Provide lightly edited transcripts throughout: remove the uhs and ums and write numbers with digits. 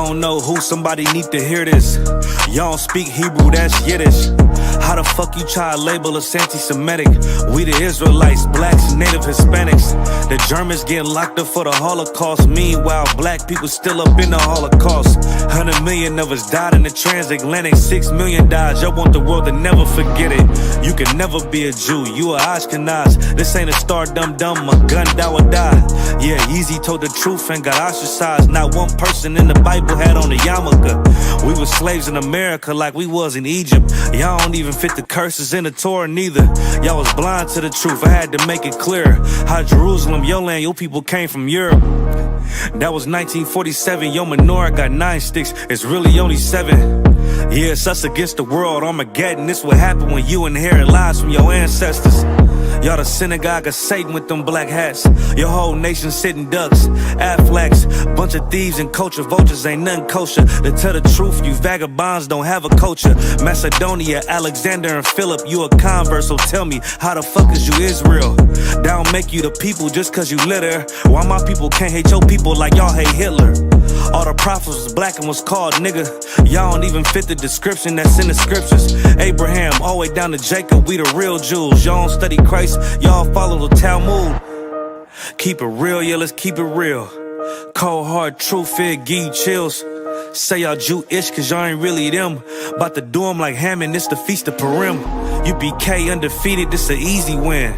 don't know who, somebody need to hear this. Y'all don't speak Hebrew, that's Yiddish. How the fuck you try to label us anti-Semitic? We the Israelites, blacks, native Hispanics. The Germans getting locked up for the Holocaust. Meanwhile, black people still up in the Holocaust. 100 million of us died in the transatlantic. 6 million died. Y'all want the world to never forget it. You can never be a Jew, you a Ashkenaz. This ain't a star dum-dum, a gun that would die. Yeah, Yeezy told the truth and got ostracized. Not one person in the Bible had on a yarmulke. We were slaves in America like we was in Egypt. Y'all don't even fit the curses in the Torah neither. Y'all was blind to the truth, I had to make it clear. How Jerusalem, your land, your people came from Europe. That was 1947, your menorah got 9 sticks, it's really only 7. Yeah, it's us against the world, Armageddon. This what happened when you inherit lies from your ancestors. Y'all the synagogue of Satan with them black hats. Your whole nation sitting ducks, Aflacs. Bunch of thieves and culture vultures, ain't nothing kosher. To tell the truth, you vagabonds don't have a culture. Macedonia, Alexander and Philip, you a convert, so tell me, how the fuck is you Israel? That don't make you the people just cause you live there. Why my people can't hate your people like y'all hate Hitler? All the prophets was black and was called nigga. Y'all don't even fit the description that's in the scriptures. Abraham, all the way down to Jacob, we the real Jews. Y'all don't study Christ, y'all follow the Talmud. Keep it real, yeah, let's keep it real. Cold hard truth, it give you chills. Say y'all Jewish cause y'all ain't really them. About to do them like Hammond, this the Feast of Purim. UPK undefeated, this an easy win.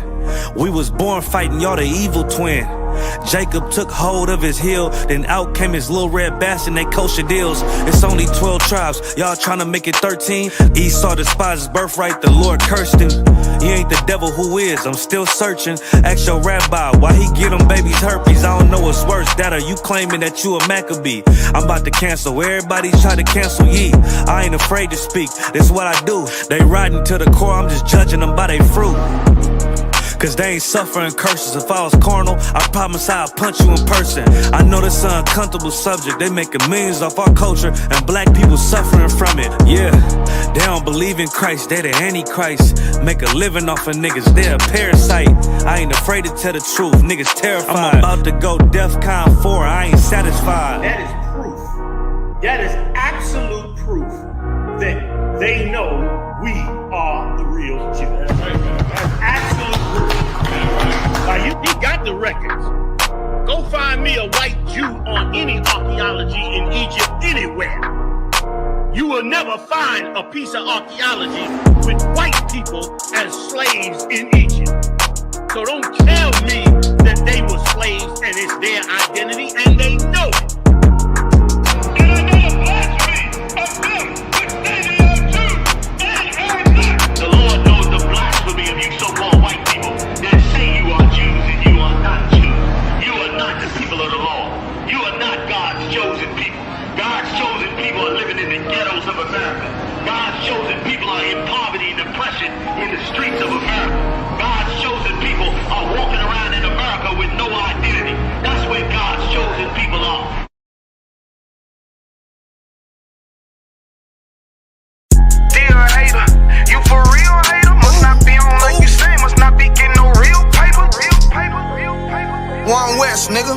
We was born fighting, y'all the evil twin. Jacob took hold of his heel, then out came his little red bastard, they kosher deals. It's only 12 tribes, y'all trying to make it 13. Esau despised his birthright, the Lord cursed him. He ain't the devil, who is? I'm still searching. Ask your rabbi, why he get them babies herpes? I don't know what's worse, that or you claiming that you a Maccabee. I'm about to cancel, everybody try to cancel ye. I ain't afraid to speak, that's what I do. They riding to the core, I'm just judging them by their fruit. Cause they ain't suffering curses. If I was carnal, I promise I'd punch you in person. I know this an uncomfortable subject. They making millions off our culture and black people suffering from it. Yeah, they don't believe in Christ, they the Antichrist. Make a living off of niggas, they a parasite. I ain't afraid to tell the truth, niggas terrified. I'm about to go DEFCON 4, I ain't satisfied. That is proof, that is absolute proof that they know we are the real Jews. That's absolute proof. Now you got the records. Go find me a white Jew on any archaeology in Egypt anywhere. You will never find a piece of archaeology with white people as slaves in Egypt. So don't tell me that they were slaves and it's their identity, and they know it. And I know the blasphemy of them which say they are Jews. They are not. The Lord knows the blasphemy of you so-called white people that say you are Jews and you are not Jews. You are not the people of the law. You are not God's chosen people. God's chosen people are living in the ghettos of America. God's chosen people are in poverty and depression in the streets of America. God's chosen people are walking around in America with no identity. That's where God's chosen people are. Dear hater, you for real hater? Must not be on like you say, must not be getting no real paper. One West, nigga.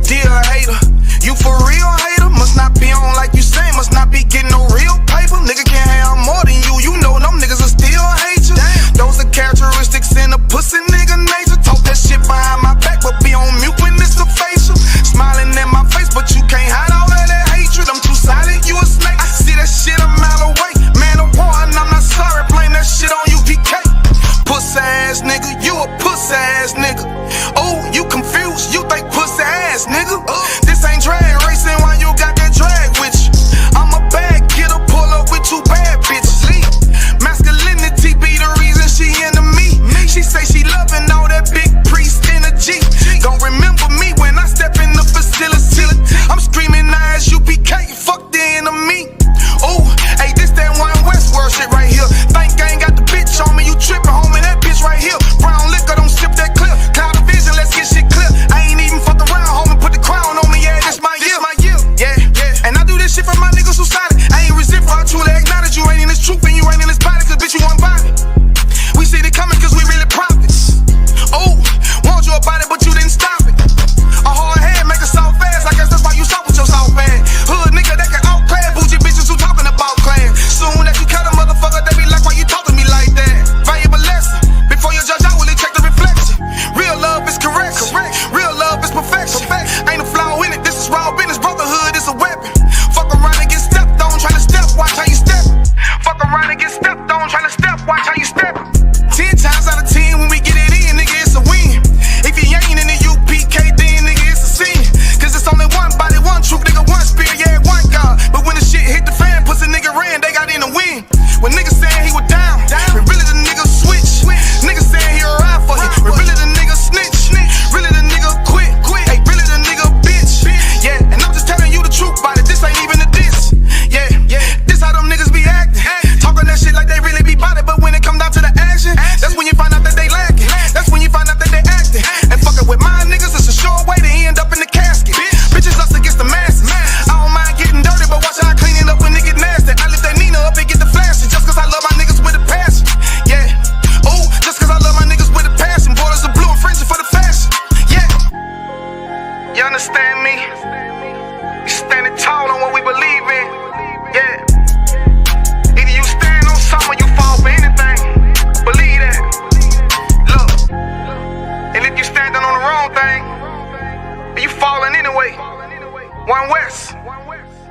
Dear hater, you for real hater? Must not be on like you say, must not be getting no real paper. Nigga can't have more than you, you know them niggas will still hate you. Those are characteristics in a pussy nigga nature. Talk that shit behind my back, but be on mute when it's a facial. Smiling in my face, but you can't hide all of that hatred. I'm too silent, you a snake. I see that shit a mile away. Man of war, and I'm not sorry, blame that shit on UPK. Pussy ass nigga, you a pussy ass nigga. Oh, you confused, you think pussy ass nigga. This ain't drag racing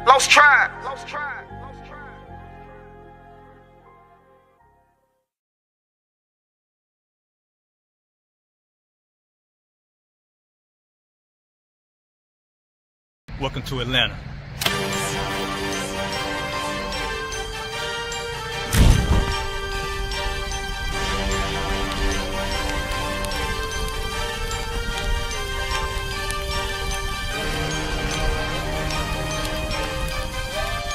Lost tribe. Welcome to Atlanta.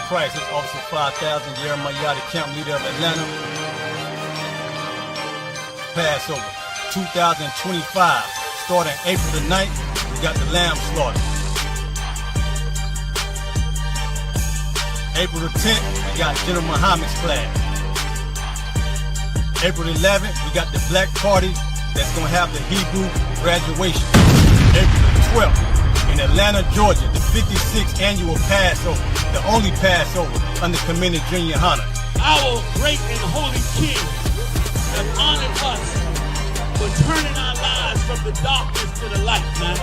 Price is Officer 5000, Jeremiah, the camp leader of Atlanta. Passover 2025, starting April the 9th, we got the lamb slaughter. April the 10th, we got General Muhammad's flag. April the 11th, we got the black party that's gonna have the Hebrew graduation. April the 12th, in Atlanta, Georgia, the 56th annual Passover, the only Passover under Commander Junior Hunter. Our great and holy King has honored us for turning our lives from the darkness to the light, man.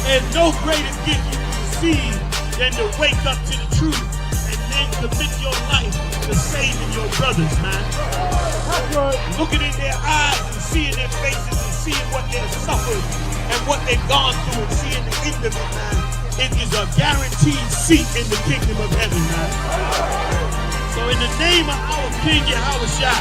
There's no greater gift you can receive than to wake up to the truth and then commit your life to saving your brothers, man. Looking in their eyes and seeing their faces and seeing what they've suffered and what they've gone through and seeing the end of it, man. It is a guaranteed seat in the kingdom of heaven, man. So in the name of our King Yahushua,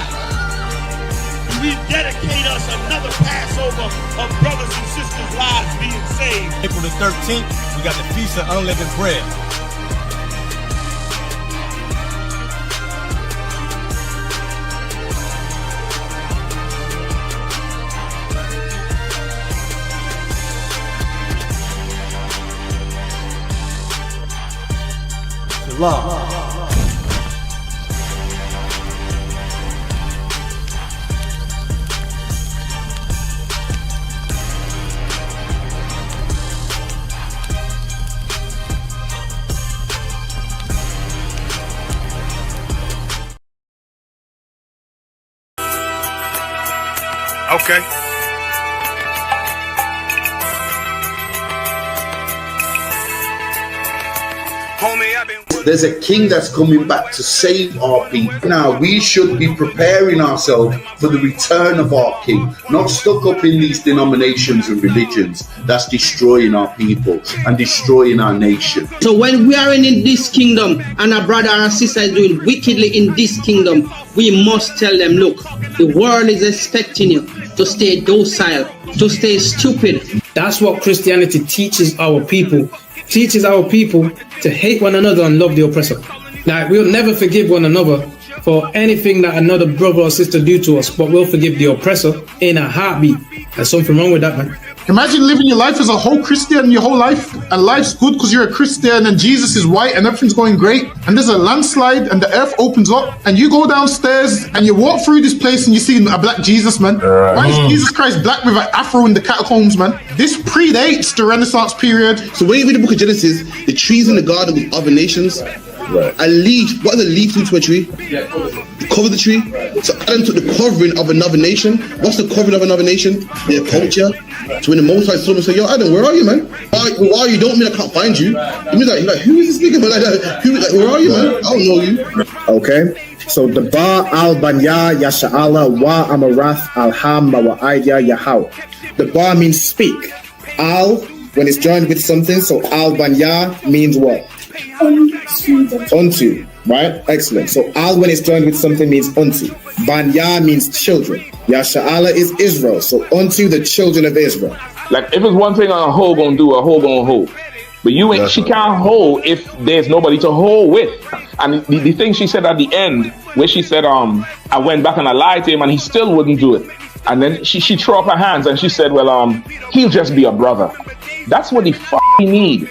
we dedicate us another Passover of brothers and sisters' lives being saved. April the 13th, we got the Feast of Unleavened Bread. Shalom. Okay. Homie, I've been... There's a king that's coming back to save our people. Now, we should be preparing ourselves for the return of our king, not stuck up in these denominations and religions that's destroying our people and destroying our nation. So when we are in this kingdom and a brother or a sister is doing wickedly in this kingdom, we must tell them, look, the world is expecting you to stay docile, to stay stupid. That's what Christianity teaches our people. Teaches our people to hate one another and love the oppressor. Like, we'll never forgive one another for anything that another brother or sister do to us, but we'll forgive the oppressor in a heartbeat. There's something wrong with that, man. Imagine living your life as a whole Christian your whole life, and life's good because you're a Christian and Jesus is white and everything's going great, and there's a landslide and the earth opens up and you go downstairs and you walk through this place and you see a black Jesus, man. Why is Jesus Christ black with an afro in the catacombs, man? This predates the Renaissance period. So when you read the book of Genesis, the trees in the garden with other nations, a leaf, what does a leaf do to a tree? Cover the tree. So Adam took the covering of another nation. What's the covering of another nation? Their culture. So when the Most High saw him and said, yo, Adam, where are you, man? Why you don't mean I can't find you? He was like, who is this nigga? Where are you, man? I don't know you. Okay. So the Ba al Banya Yasha'ala wa Amarath al Hamma wa Aidya Yahau. The Ba means speak. Al, when it's joined with something, so al Banya means what? Unto, right? Excellent. So al when it's joined with something means unto. Banya means children. Yasha'ala is Israel. So unto the children of Israel. Like if it's one thing a hoe gonna do, a hoe gonna hold. But you ain't, she can't hold if there's nobody to hold with. And the thing she said at the end, where she said, I went back and I lied to him and he still wouldn't do it. And then she threw up her hands and she said, well, he'll just be a brother. That's what he need.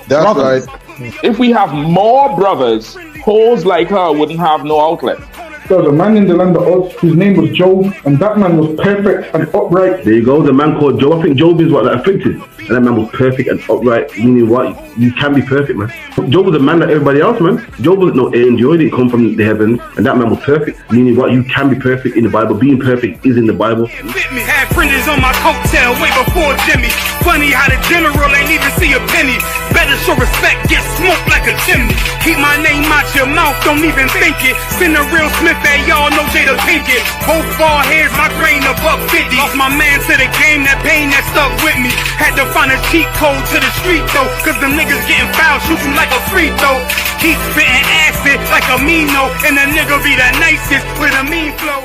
That's brothers. right. If we have more brothers, hoes like her wouldn't have no outlet. There was a man in the land of Oz, his name was Job, and that man was perfect and upright. There you go, the man called Job. I think Job is what, that afflicted. And that man was perfect and upright, meaning what? You can be perfect, man. Job was a man like everybody else, man. Job wasn't no angel, he didn't come from the heavens, and that man was perfect, meaning what? You can be perfect in the Bible. Being perfect is in the Bible. Had fringes on my coattail way before Jimmy. Funny how the general ain't even see a penny. Better show respect, get smoked like a chimney. Keep my name out your mouth, don't even think it. Send a real Smith, and y'all know Jada Pinkett. Both ball heads, my grain above 50. Lost my man to the game, that pain that stuck with me. Had to find a cheat code to the street though, cause them niggas getting foul, shoot you like a free throw. Keep spitting acid like a Mino, and the nigga be the nicest with a mean flow.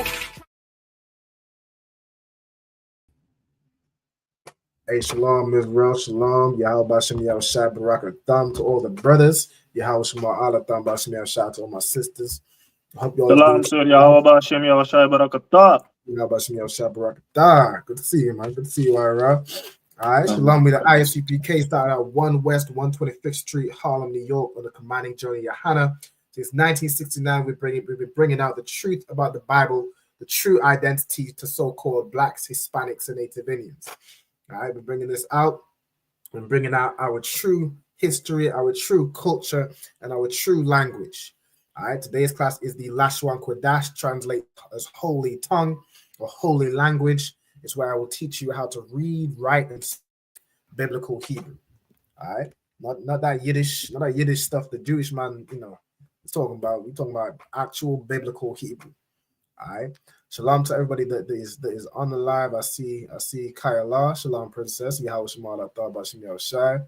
Hey, shalom, Israel, shalom. Yahweh Bashem Yahushua Barak Thumb to all the brothers. Yahweh Shema Allah Thumb Bashem Yahushua to all my sisters. I hope you all Salam, sir. Yahweh Bashem Yahushua Barak Thumb. Yahweh Bashem Yahushua Barak Thumb. Good to see you, man. Good to see you, Ira. All right, shalom. We the ISUPK started at 1 West 125th Street, Harlem, New York, on the commanding journey Yahana. Since 1969, we've been bringing out the truth about the Bible, the true identity to so-called blacks, Hispanics, and Native Indians. All right, we're bringing this out and bringing out our true history, our true culture, and our true language. All right, today's class is the Lashawan Qadash, translate as holy tongue or holy language. It's where I will teach you how to read, write, and speak biblical Hebrew. All right, not that Yiddish stuff the Jewish man, is talking about. We're talking about actual biblical Hebrew. All right. Shalom to everybody that is on the live. I see Kayala. Shalom, princess. Yahweh Shema Thought Bashim Yahushai.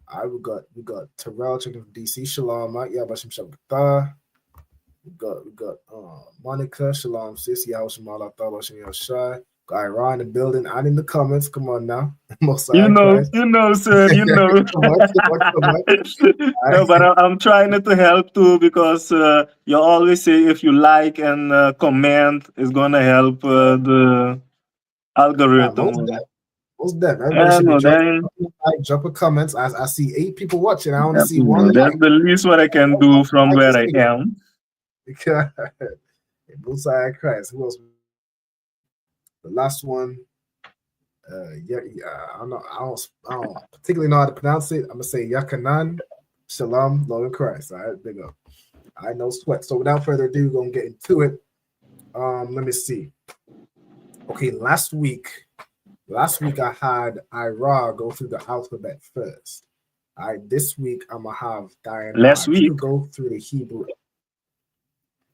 All right, we got Terrell checking from DC. Shalom, Yahweh Bashim Shabbatah. We got Monica. Shalom, sis. Yahweh Shema Thought Bashim Yahushai. Got Iran in the building and in the comments. Come on now. You know, sir. You know. No, but I'm trying to help too, because you always say if you like and comment, it's gonna help the algorithm. Most definitely. Drop a comments. I see 8 people watching. I only see 1. That's the least what I can do from where I am. Because Messiah Christ. Who else? The last one, I don't particularly know how to pronounce it. I'm gonna say Yakanan, Shalom, Lord in Christ. All right, big up. I no sweat. So without further ado, we're gonna get into it. Let me see. Okay, last week I had Ira go through the alphabet first. All right, this week I'm gonna have Diana go through the Hebrew.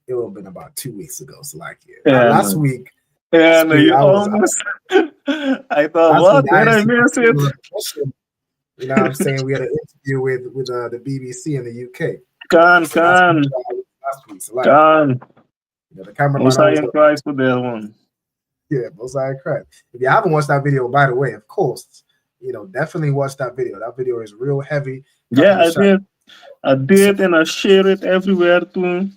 It would have been about 2 weeks ago. So last week. Yeah, no, you almost. I thought, what? Did I miss it? You know what I'm saying? We had an interview with the BBC in the UK. Last week. So the cameraman. Messiah Christ for that one. Yeah, Messiah Christ. If you haven't watched that video, by the way, of course, definitely watch that video. That video is real heavy. Yeah, I did, and I share it everywhere too.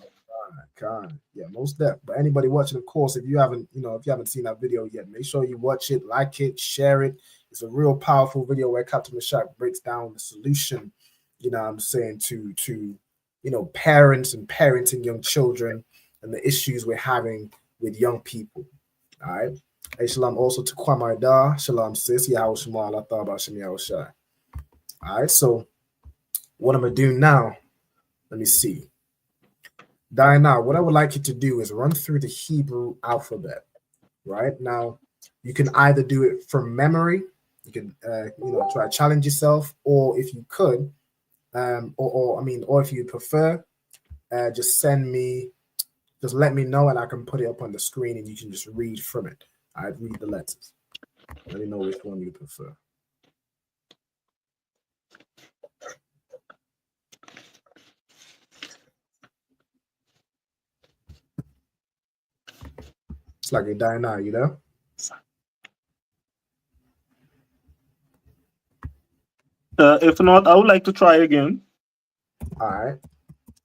Yeah, most definitely. But anybody watching, of course, if you haven't seen that video yet, make sure you watch it, like it, share it. It's a real powerful video where Captain Meshach breaks down the solution, to parents and parenting young children and the issues we're having with young people. All right. Hey, shalom also to Kwamaida. Shalom, sis. Yahweh Shema Allah Thaba Shem Yahushai. All right. So what I'm gonna do now, let me see. Diana, what I would like you to do is run through the Hebrew alphabet. Right now, you can either do it from memory. You can, try to challenge yourself, or if you could, or if you prefer, just let me know, and I can put it up on the screen, and you can just read from it. I'd read the letters. Let me know which one you prefer. It's like you're dying now, you know? If not, I would like to try again. All right.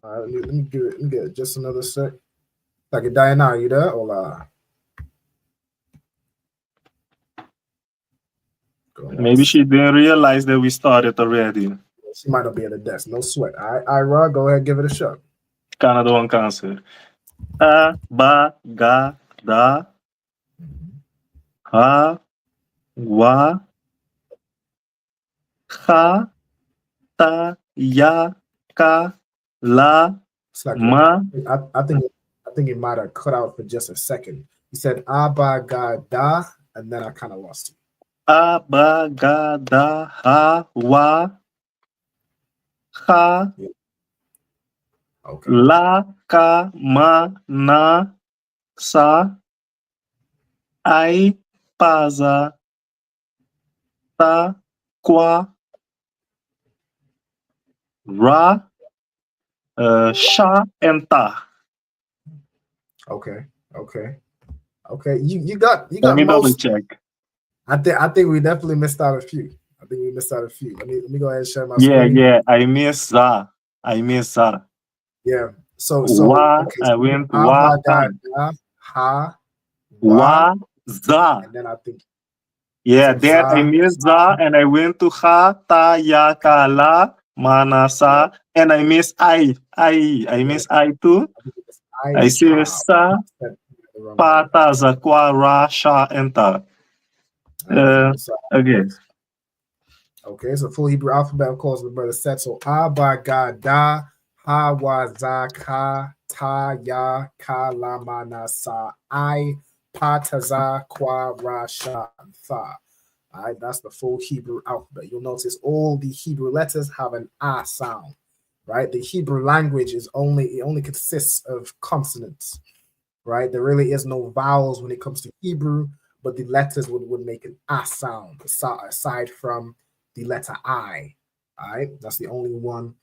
Let me get it just another sec. Like you're dying now, you there? Or maybe she didn't realize that we started already. She might not be at the desk. No sweat. All right, Ira, go ahead, give it a shot. Canada one cancer. A, ba, ga, da. Ha, wa, ha, ta, ya, ka, la, It's like ma. I think it might have cut out for just a second. You said Abba ga da, and then I kind of lost you. A, ba, ga, da, ha, wa, ha, Okay. la, ka, ma, na, sa, ai, paza, ta, qua, ra, sha, and ta. Okay. You got Let me double most. check. I think we definitely missed out a few. Let me go ahead and share my Yeah, screen. yeah. I miss za. Yeah. So Wa, okay. I So went wa, Abba ta. ga da ha Wa, za. and then I think Yeah, so that I missed za, and I went to ha, ta, ya, ka, la, manasa, and I miss I. I miss I too. I say sa, pa, ta, za, qua, ra, sha, and ta. Again. Okay, so full Hebrew alphabet, of course, the brother said. So Abba ga da ha wa za ka ta ya ka la ma na sa I pa ta za kwa ra sha tha. All right, that's the full Hebrew alphabet. You'll notice all the Hebrew letters have an ah sound. Right, the Hebrew language it only consists of consonants. Right, there really is no vowels when it comes to Hebrew, but the letters would make an ah sound aside from the letter I. All right, that's the only one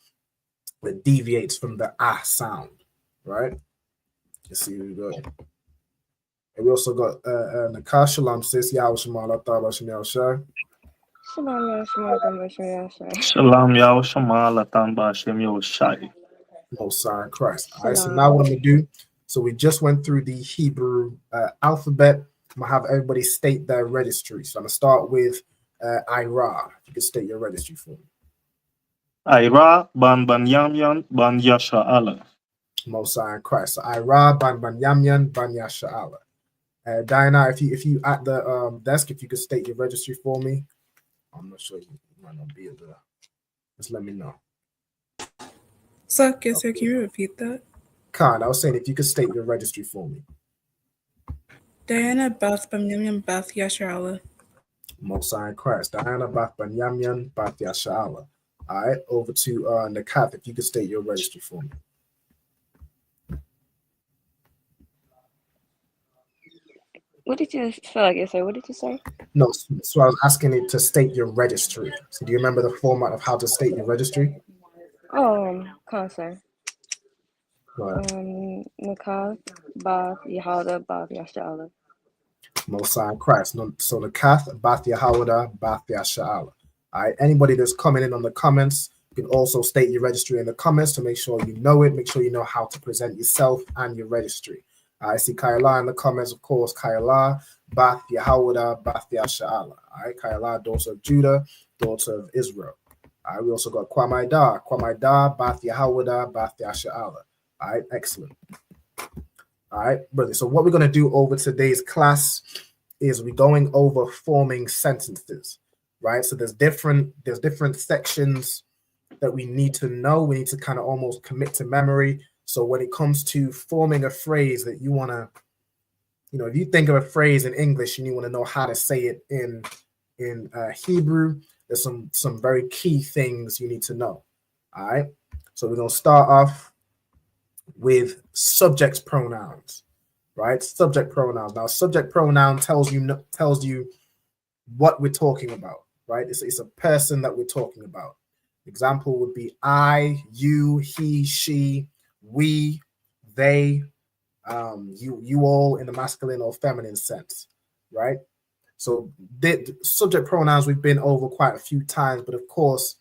that deviates from the ah sound. Right, let's see who we got. And we also got Nakar Shalom sis Yahweh Shemala Taba Shem Yahushai. Shalom Yahushua Latan Ba'Shem Yahushai. Most High Christ. All right, so now what I'm gonna do. So we just went through the Hebrew alphabet. I'm gonna have everybody state their registry. So I'm gonna start with Ira. If you could state your registry for me. Ira ban yamyan ban yasha Allah. Most High Christ. So Ira ban yamyan ban yasha Allah. Diana, if you at the desk, if you could state your registry for me. I'm not sure you might not be able to. Just let me know. Sir, can you repeat that? Khan, I was saying if you could state your registry for me. Diana Bath Banyamyan Bath Yasharala. Most High Christ. Diana Bath Banyamyan Bath Yasharala. All right, over to Nakath. If you could state your registry for me. What did you say? What did you say? No, so I was asking it to state your registry. So do you remember the format of how to state your registry? Concert. Right. Nakath, Bath, Yehuda, Bath, Yashala. Most High Christ. So Nakath, Bath Yehuda, Bath Yashala. All right. Anybody that's coming in on the comments, you can also state your registry in the comments to make sure you know it. Make sure you know how to present yourself and your registry. I see Kayla in the comments, of course. Kayla, Bath Yehuda, Bath Yashala. All right. Kayla, daughter of Judah, daughter of Israel. All right. We also got Kwamaida, Bath Yehuda, Bath Yashala. All right. Excellent. All right, brother. So what we're going to do over today's class is we're going over forming sentences, right? So there's different sections that we need to know. We need to kind of almost commit to memory. So when it comes to forming a phrase that you want to, if you think of a phrase in English and you want to know how to say it in Hebrew, there's some very key things you need to know. All right. So we're going to start off with subject pronouns, right? Subject pronouns. Now, subject pronoun tells you what we're talking about, right? It's a person that we're talking about. Example would be I, you, he, she, we, they, you all in the masculine or feminine sense, right? So the subject pronouns we've been over quite a few times, but of course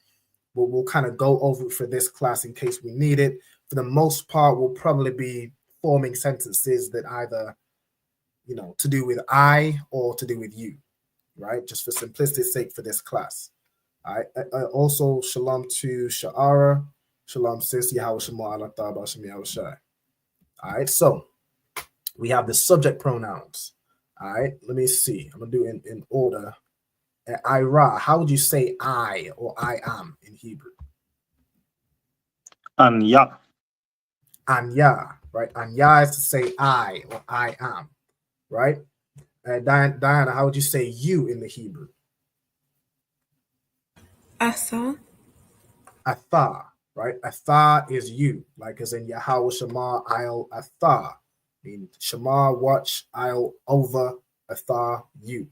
we'll kind of go over it for this class in case we need it. For the most part, we'll probably be forming sentences that either, to do with I or to do with you, right? Just for simplicity's sake for this class. All right. Also, shalom to Sha'ara. Shalom sis. Yahweh Shema Allah Ta'ala Shem Yahushai. All right, so we have the subject pronouns. All right, let me see. I'm gonna do it in order. Ira, how would you say I or I am in Hebrew? Anya. Anya, right? Anya is to say I or I am, right? Diana, how would you say you in the Hebrew? Asa. Atha, right? Atha is you, like as in Yahweh Shema, I'll Atha. I mean, Shema, watch, I'll over, Atha, you,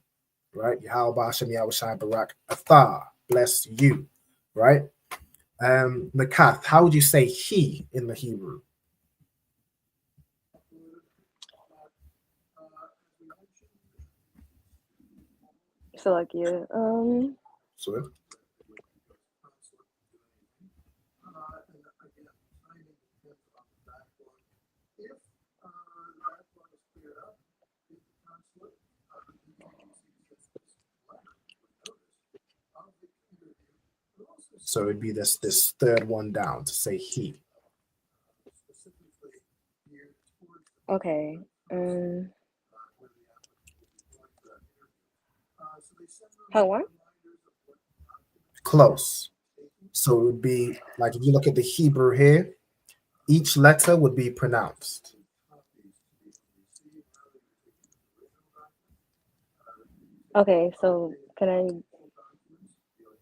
right? Yahweh Hashem, Yahweh Shai Barak, Atha, bless you, right? Nakath, how would you say he in the Hebrew? So like yeah, So So it'd be this third one down to say he. okay. How one? Close. So it would be like if you look at the Hebrew here, each letter would be pronounced. Okay, so can I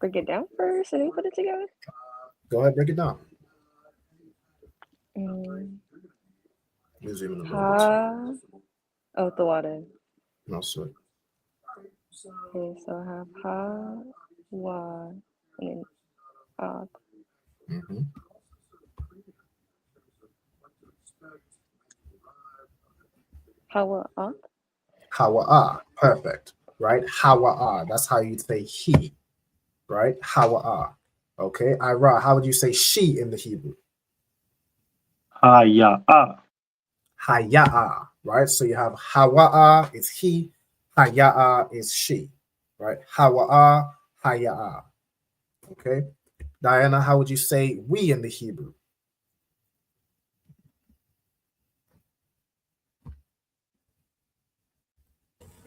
break it down first and then put it together? Go ahead, break it down. Ha. Oh, the water. No, sir. Okay, so I have ha, wa, and then ak. Hawa ak. Hawa'a, perfect, right? Hawa'a, that's how you'd say he, right? Hawa'a. Okay, Ira, how would you say she in the Hebrew? Haya'a. Haya'a, right? So you have Hawa'a is he, Haya'a is she, right? Hawa'a, Haya'a. Okay, Diana, how would you say we in the Hebrew?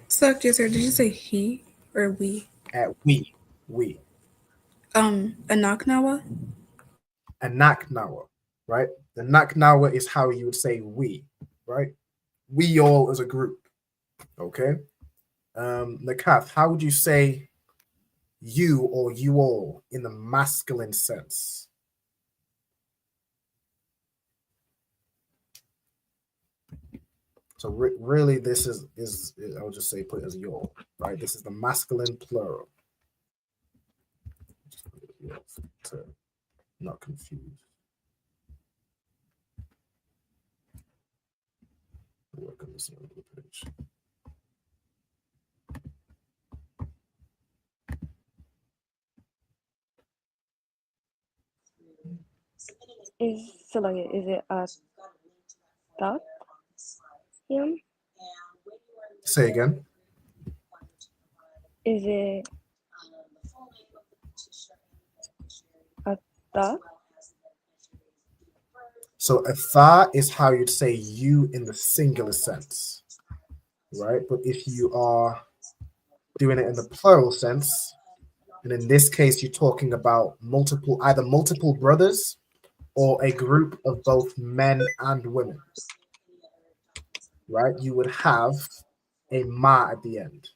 So, yes, sir. Did you say he or we? We. Anaknawa. Anaknawa, right? The Naknawa is how you would say we, right? We all as a group. Okay. Nakath, how would you say you or you all in the masculine sense? So really, this is I would just say put it as your, right? This is the masculine plural. Just put it here to not confuse. Work on this on the page. Is it a thought? Him? Say again. Is it a thought? So a tha is how you'd say you in the singular sense, right? But if you are doing it in the plural sense, and in this case, you're talking about either multiple brothers or a group of both men and women, right? You would have a ma at the end.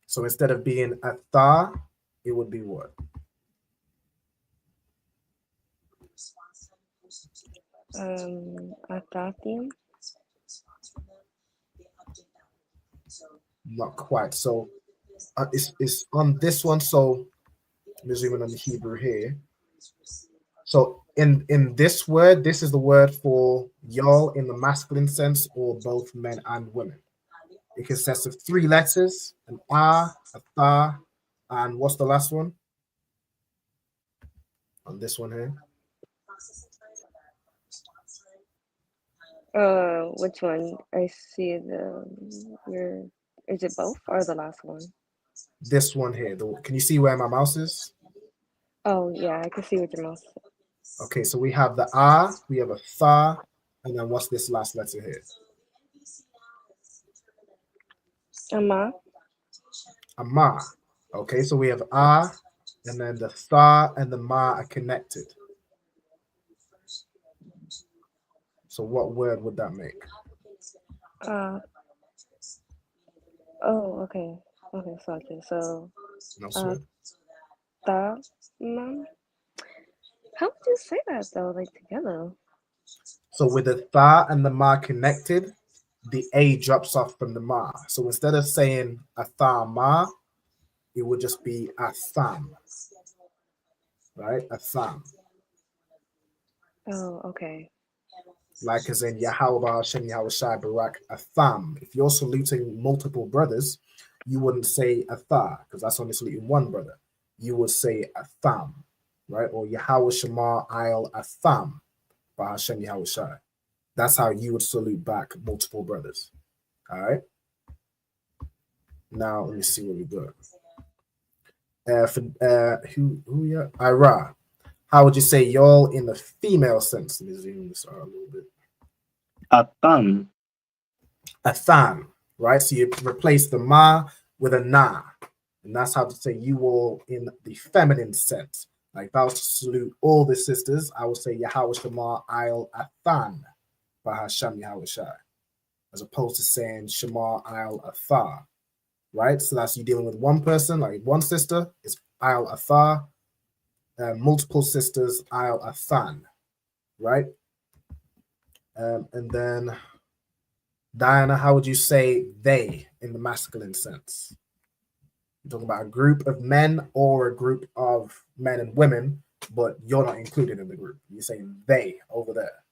So instead of being a tha, it would be what? A thought. Not quite. So it's on this one. So let me zoom in on the Hebrew here. So in this word, this is the word for y'all in the masculine sense, or both men and women. It consists of 3 letters: an a tha, and what's the last one? On this one here. Which one? I see is it both or the last one? This one here. Can you see where my mouse is? Oh yeah, I can see what your mouse is. Okay, so we have the ah, we have a tha, and then what's this last letter here? Ama. Ama. Okay, so we have ah, and then the tha and the ma are connected. So what word would that make? Oh, okay. Okay, sorry. So, No sweat. ta, ma. How would you say that though, like together? So with the tha and the ma connected, the a drops off from the ma. So instead of saying a tha ma, it would just be a tham, right? A tham. Oh, okay. Like as in Yahweh Hashem Yahweh Shai Barak a tham. If you're saluting multiple brothers, you wouldn't say a tha, because that's only saluting one brother. You would say a tham, right? Or Yahweh Shema I'll a tham by Hashem Yahweh Shai. That's how you would salute back multiple brothers. All right. Now let me see what we got. Who yeah? Ira. How would you say y'all in the female sense? Let me zoom this out a little bit. Atan. Athan, right? So you replace the ma with a na. And that's how to say you all in the feminine sense. Like if I was to salute all the sisters, I would say Yahweh Shema I'll Athan by Hashem Yahweh Shai. As opposed to saying Shema I'll Atha. Right? So that's you dealing with one person, like one sister is I'll Atha. Multiple sisters, I'll Athan. Right? And then Diana, how would you say they in the masculine sense? You're talking about a group of men or a group of men and women, but you're not included in the group. You're saying they over there.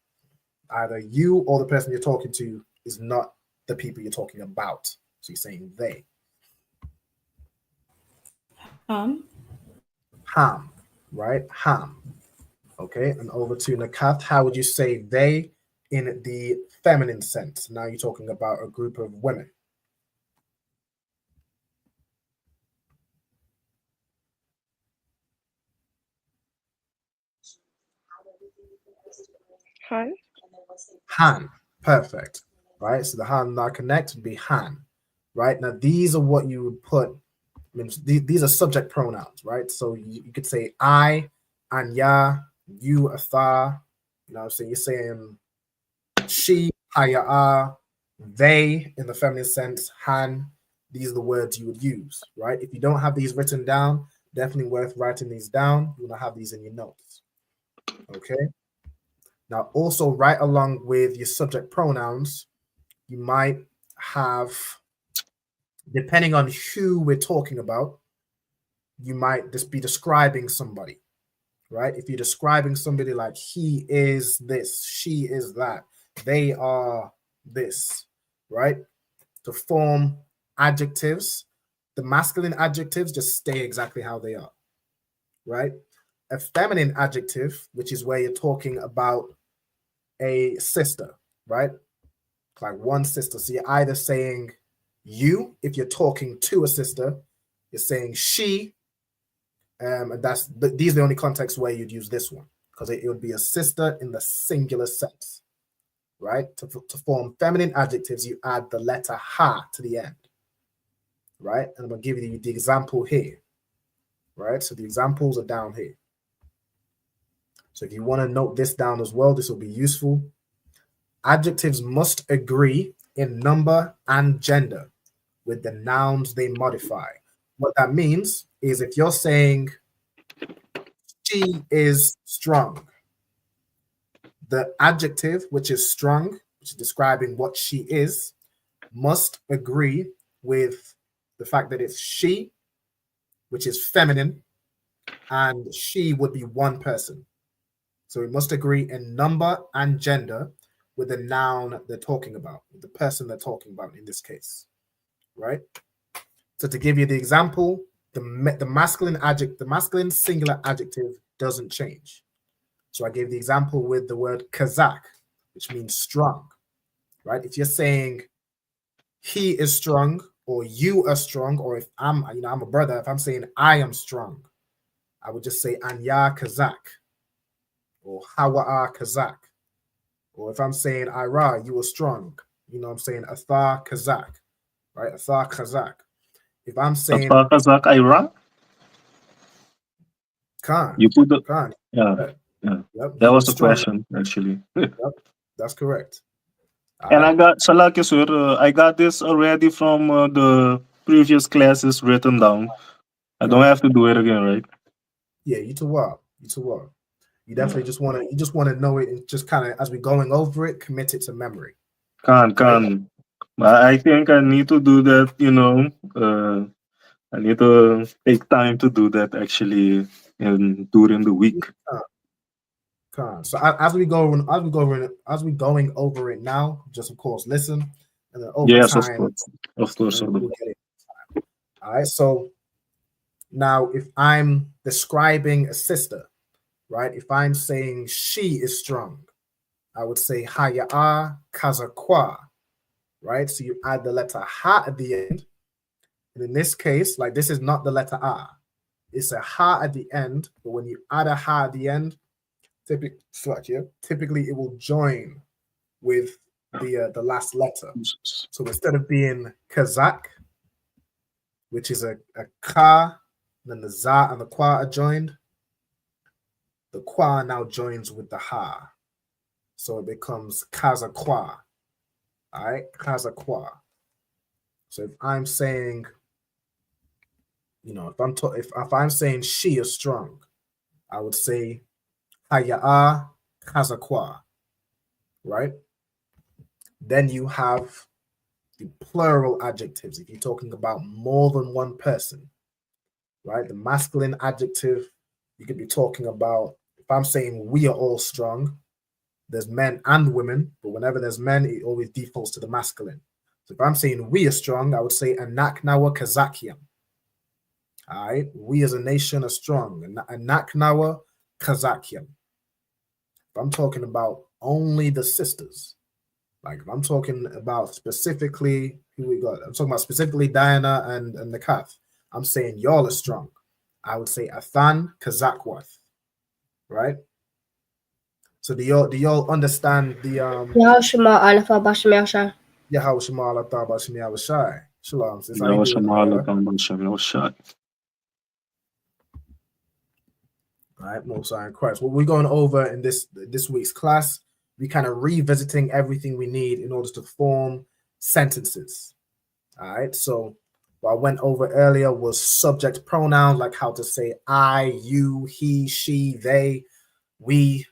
Either you or the person you're talking to is not the people you're talking about. So you're saying they. Ham, right? Ham. Okay, and over to Nakat, how would you say they in the feminine sense? Now you're talking about a group of women. Han. Han, perfect. Right, so the Han that connect would be Han. Right, now these are what you would put. I mean, these are subject pronouns, right? So you could say I, Anya, you, Atha. You know what I'm saying? You're saying she, Haya, they in the feminine sense, Han. These are the words you would use, right? If you don't have these written down, definitely worth writing these down. You want to have these in your notes. Okay. Now, also right along with your subject pronouns, you might have, depending on who we're talking about, you might just be describing somebody, right? If you're describing somebody like he is this, she is that, they are this, right? To form adjectives, the masculine adjectives just stay exactly how they are, right? A feminine adjective, which is where you're talking about a sister, right? Like one sister. So you're either saying you, if you're talking to a sister, you're saying she, and these are the only contexts where you'd use this one, because it would be a sister in the singular sense, right? To form feminine adjectives, you add the letter ha to the end, right? And I'm going to give you the example here, right? So the examples are down here. So if you want to note this down as well, this will be useful. Adjectives must agree in number and gender with the nouns they modify. What that means is if you're saying she is strong, the adjective, which is strong, which is describing what she is, must agree with the fact that it's she, which is feminine, and she would be one person. So we must agree in number and gender with the noun they're talking about, with the person they're talking about in this case, right? So to give you the example, the masculine singular adjective doesn't change. So I gave the example with the word Kazakh, which means strong, right? If you're saying he is strong or you are strong, or if I'm a brother, if I'm saying I am strong, I would just say Anya Kazakh. or Hawa'a Kazak. Or if I'm saying Ira, you were strong. You know what I'm saying? Athar Kazak. Right? Athar Kazak. If I'm saying Kazak, Ira? Khan. You put the Khan. yeah. Yep, That he was was the strong. question, actually. Yep, that's correct. And I got Salaki, sir. I got this already from the previous classes written down. I don't have to do it again, right? Yeah, you too well. You too well. You definitely just want to know it and just kind of as we're going over it, commit it to memory. Can. I think I need to do that, I need to take time to do that actually during the week. So as we going over it now, just of course listen, and then over Yes, time, of course, we'll get it. All right. So now, if I'm describing a sister, right? If I'm saying she is strong, I would say Haya'a Kazakwa, right? So you add the letter Ha at the end. And in this case, like this is not the letter A. It's a Ha at the end. But when you add a Ha at the end, typically it will join with the last letter. So instead of being Kazak, which is a Ka, then the Za and the Kwa are joined, the Kwa now joins with the Ha. So it becomes Kazakwa. All right, Kazakwa. So if I'm saying, if I'm saying she is strong, I would say Haya'a Kazakwa. Right? Then you have the plural adjectives. If you're talking about more than one person, right? The masculine adjective, you could be talking about, if I'm saying we are all strong, there's men and women, but whenever there's men, it always defaults to the masculine. So if I'm saying we are strong, I would say Anaknawa Kazakian. All right, we as a nation are strong. Anaknawa Kazakian. If I'm talking about only the sisters, like if I'm talking about specifically who we got, I'm talking about specifically Diana and Nakath. I'm saying y'all are strong. I would say Athan Kazakwath. Right? So do y'all understand the Yahweh Shema Alpha Bashmiasha? Yahweh Shema Alpha Bashmiasha. Shalom. Sis, how you doing? All right, Most High in Christ. What we're going over in this week's class, we kind of revisiting everything we need in order to form sentences. All right, so what I went over earlier was subject pronouns, like how to say I, you, he, she, they, we.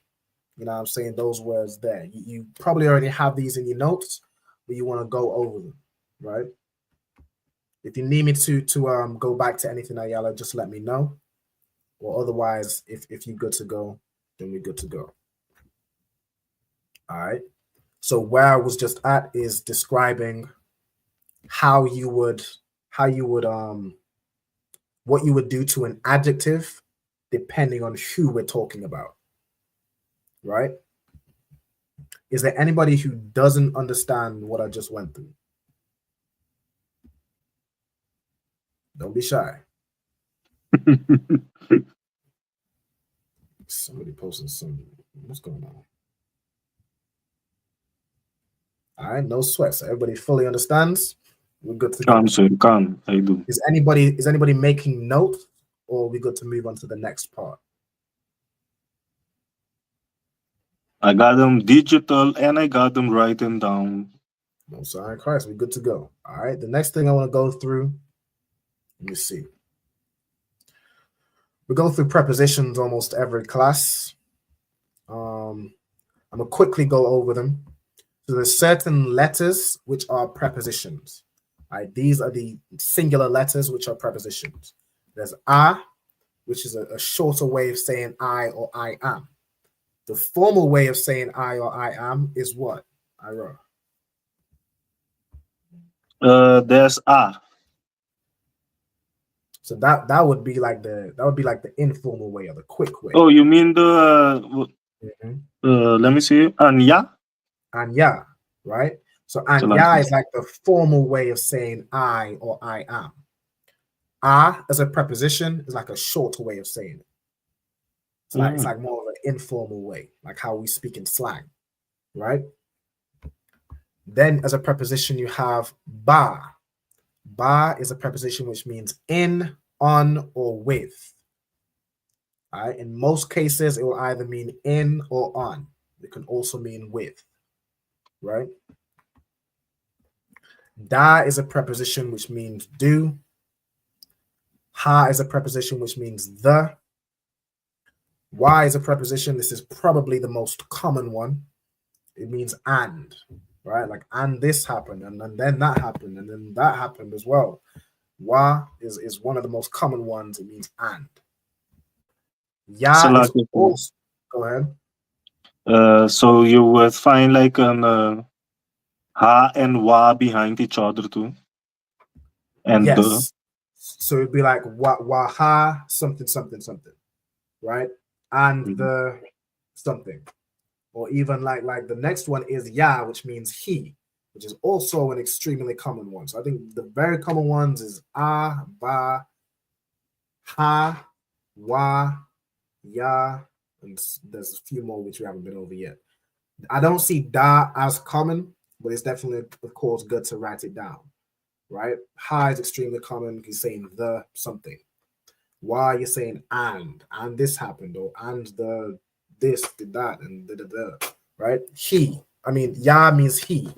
You know what I'm saying? Those words there. You probably already have these in your notes, but you want to go over them, right? If you need me to go back to anything, Ayala, just let me know. Or otherwise, if you're good to go, then we're good to go. All right. So where I was just at is describing what you would do to an adjective depending on who we're talking about. Right? Is there anybody who doesn't understand what I just went through? Don't be shy. Somebody posted some. What's going on? All right, no sweat. So everybody fully understands. We're good to go. I do. Is anybody making notes, or are we good to move on to the next part? I got them digital and I got them written down. Most High in Christ, we're good to go. All right. The next thing I want to go through, let me see. We go through prepositions almost every class. I'm gonna quickly go over them. So there's certain letters which are prepositions. All right. These are the singular letters which are prepositions. There's a, which is a shorter way of saying I or I am. The formal way of saying I or I am is what? I wrote. There's a. So that would be like the informal way or the quick way. Oh, you mean the let me see, Anya? Anya, right? So Anya is like the formal way of saying I or I am. As a preposition is like a shorter way of saying it. It's like more of an informal way, like how we speak in slang, right? Then as a preposition, you have ba. Ba is a preposition which means in, on, or with. All right. In most cases, it will either mean in or on. It can also mean with, right? Da is a preposition which means do. Ha is a preposition which means the. Wa is a preposition. This is probably the most common one. It means and, right? Like, and this happened, and then that happened, and then that happened as well. Wa is one of the most common ones. It means and. Ya So, is also, go ahead. So you would find like an ha and wa behind each other too. And yes. So it'd be like wa ha something something something, right? And the something. Or even like the next one is ya, which means he, which is also an extremely common one. So I think the very common ones is ba, ha, wa, ya, and there's a few more which we haven't been over yet. I don't see da as common, but it's definitely, of course, good to write it down, right? Ha is extremely common. You're saying the something. Wa, you're saying and this happened, or and the this did that, and right? Ya means he,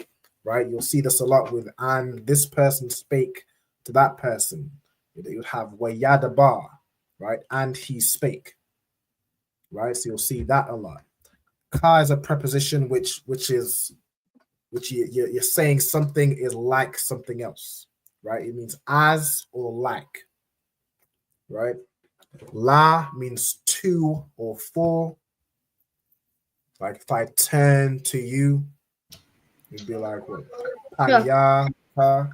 right? You'll see this a lot with and this person spake to that person. You would have wayada bar, right? And he spake, right? So you'll see that a lot. Ka is a preposition which you're saying something is like something else, right? It means as or like, right? La means to or for. Like if I turn to you, you'd be like, what? Ya, ka.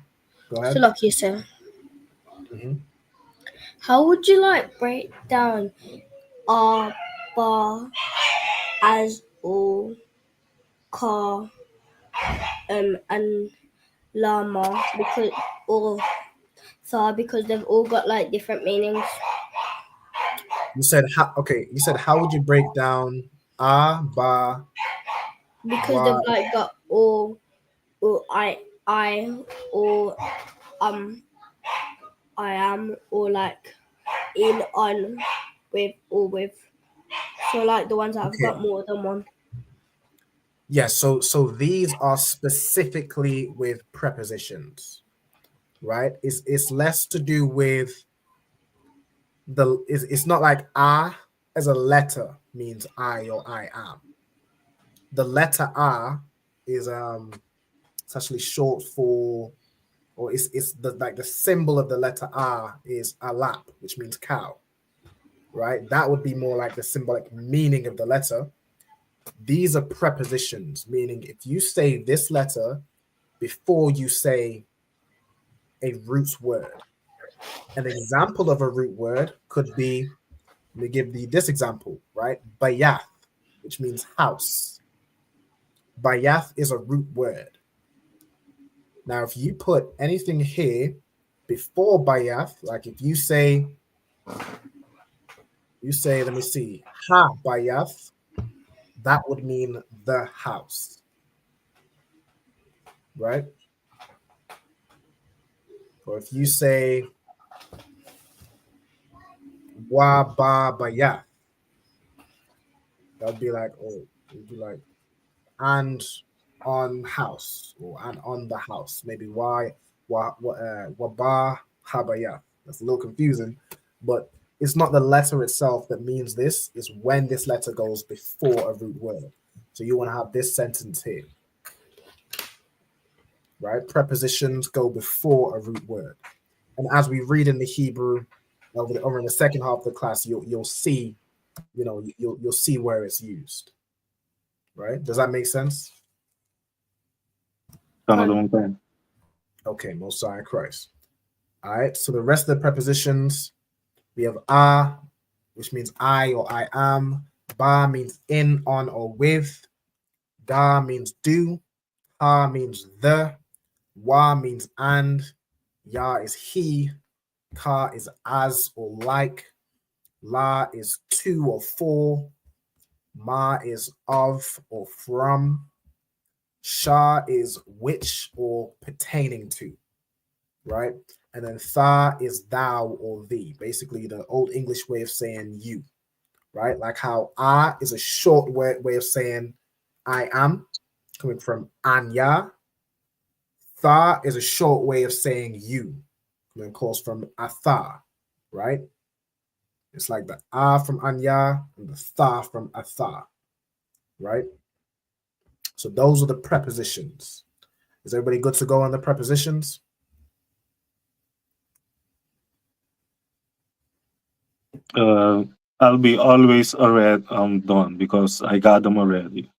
Go ahead. So, like you said, how would you like break down bar as or car and llama because because they've all got like different meanings? You said how? Okay, you said how would you break down ba? Because they've like got or I or I am or like in on with or with. So like the ones that have got more than one. Yes, so these are specifically with prepositions, right? It's less to do with it's not like as a letter means I or I am. The letter is it's actually short for, or it's the symbol of the letter is alap, which means cow, right? That would be more like the symbolic meaning of the letter. These are prepositions, meaning if you say this letter before you say a root word. An example of a root word could be, let me give you this example, right? Bayath, which means house. Bayath is a root word. Now, if you put anything here before bayath, like if you say, let me see, ha bayath, that would mean the house, right? Or if you say wa ba bayath, that would be like, and on house, or and on the house. Maybe wa ba habaya. That's a little confusing, but it's not the letter itself that means this. It's when this letter goes before a root word. So you want to have this sentence here, right? Prepositions go before a root word, and as we read in the Hebrew over in the second half of the class, you'll see, you'll see where it's used. Right? Does that make sense? Okay, Mosiah Christ. All right, so the rest of the prepositions, we have which means I or I am. Ba means in, on, or with. Da means do. Ha means the. Wa means and. Ya is he. Ka is as or like. La is to or for. Ma is of or from. Sha is which or pertaining to, right? And then tha is thou or thee, basically the old English way of saying you, right? Like how I is a short way of saying I am, coming from anya. Tha is a short way of saying you, coming of course from atha, right? It's like the ah from anya and the tha from atha, right? So those are the prepositions. Is everybody good to go on the prepositions? I'll be always already done because I got them already.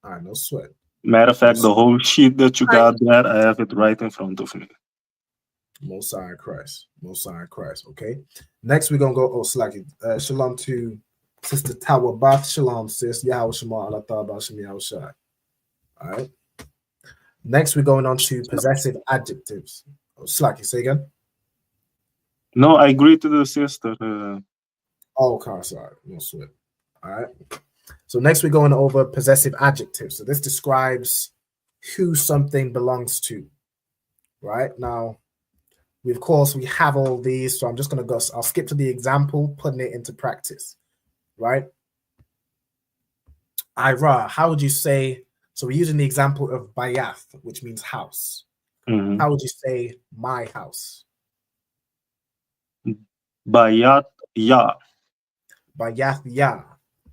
All right, no sweat. Matter of fact, the whole sheet that you got there, I have it right in front of me. Most High Christ. Most High Christ. Okay. Next, we're gonna go. Oh, Slacky. Shalom to Sister Tawa Bath. Shalom, sis. Yahweh Shema Allah Ta'ala Shem Yahweh Shai. All right. Next, we're going on to possessive adjectives. Oh, Slacky, say again. No, I agree to the sister. Oh, okay, sorry. No sweat. All right. So next, we're going over possessive adjectives. So this describes who something belongs to. Right now. Of course, we have all these, so I'm just going to go. I'll skip to the example, putting it into practice, right? Ira, how would you say? So we're using the example of bayath, which means house. Mm-hmm. How would you say my house? Bayat ya. Bayath ya,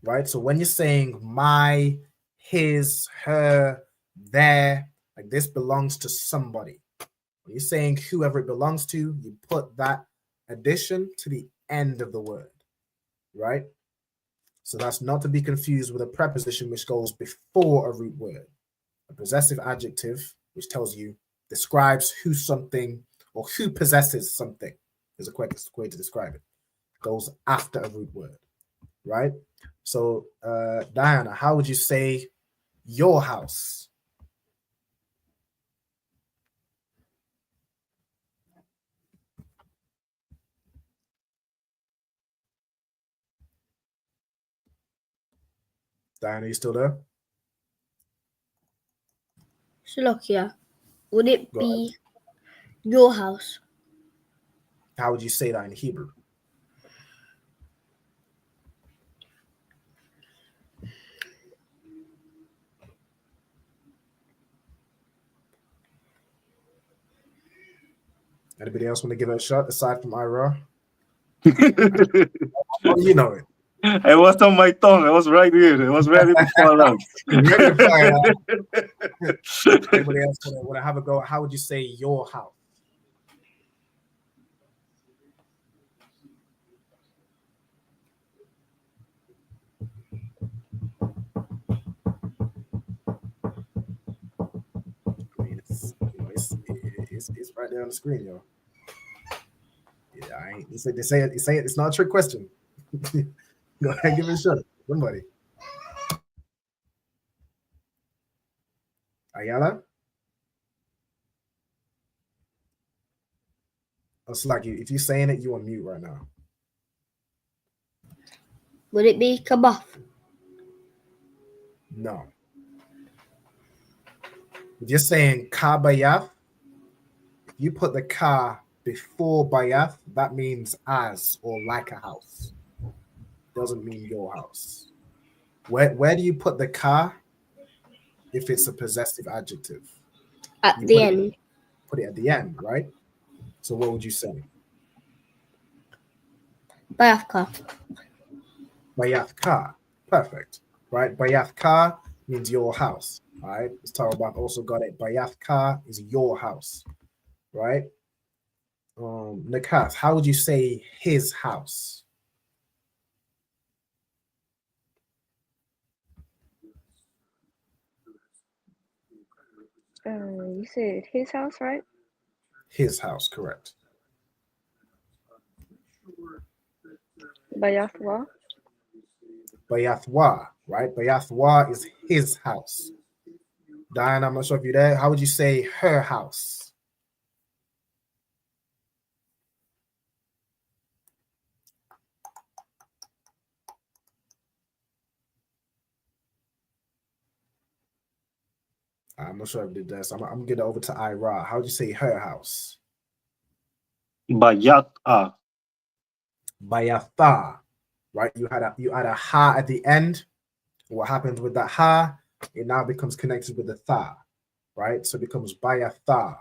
right? So when you're saying my, his, her, their, like this belongs to somebody. When you're saying whoever it belongs to, you put that addition to the end of the word, right? So that's not to be confused with a preposition which goes before a root word. A possessive adjective, which tells you, describes who something or who possesses something, is a quick way to describe it, goes after a root word, right? So, Diana, how would you say your house? Diana, you still there? Shalokia, would it be your house? How would you say that in Hebrew? Anybody else want to give it a shot aside from Ira? Oh, you know it. It was on my tongue. I was right here. It was ready to fall out. Ready to fire out. Anybody else want to have a go? How would you say your house? I mean, it's right there on the screen, yo. Yeah, I ain't. They say it's not a trick question. Go ahead, give it a shot. Somebody. Ayala? It's like if you're saying it, you're on mute right now. Would it be kabaf? No. If you're saying ka bayath, if you put the ka before bayath, that means as or like a house. Doesn't mean your house. Where do you put the ka if it's a possessive adjective? At the end. Put it at the end, right? So what would you say? Bayafka. Bayath ka. Perfect. Right? Bayath ka means your house. All right. Let's talk about also got it. Bayath ka is your house. Right? Nakas, how would you say his house? You said his house, right? His house, correct. Bayathwa. Bayathwa, right? Bayathwa is his house. Diane, I'm not sure if you're there. How would you say her house? I'm not sure if I did that. So I'm gonna get it over to Ira. How'd you say her house? Bayat-a. Bayatha, right? You had a ha at the end. What happens with that ha? It now becomes connected with the tha, right? So it becomes Bayatha.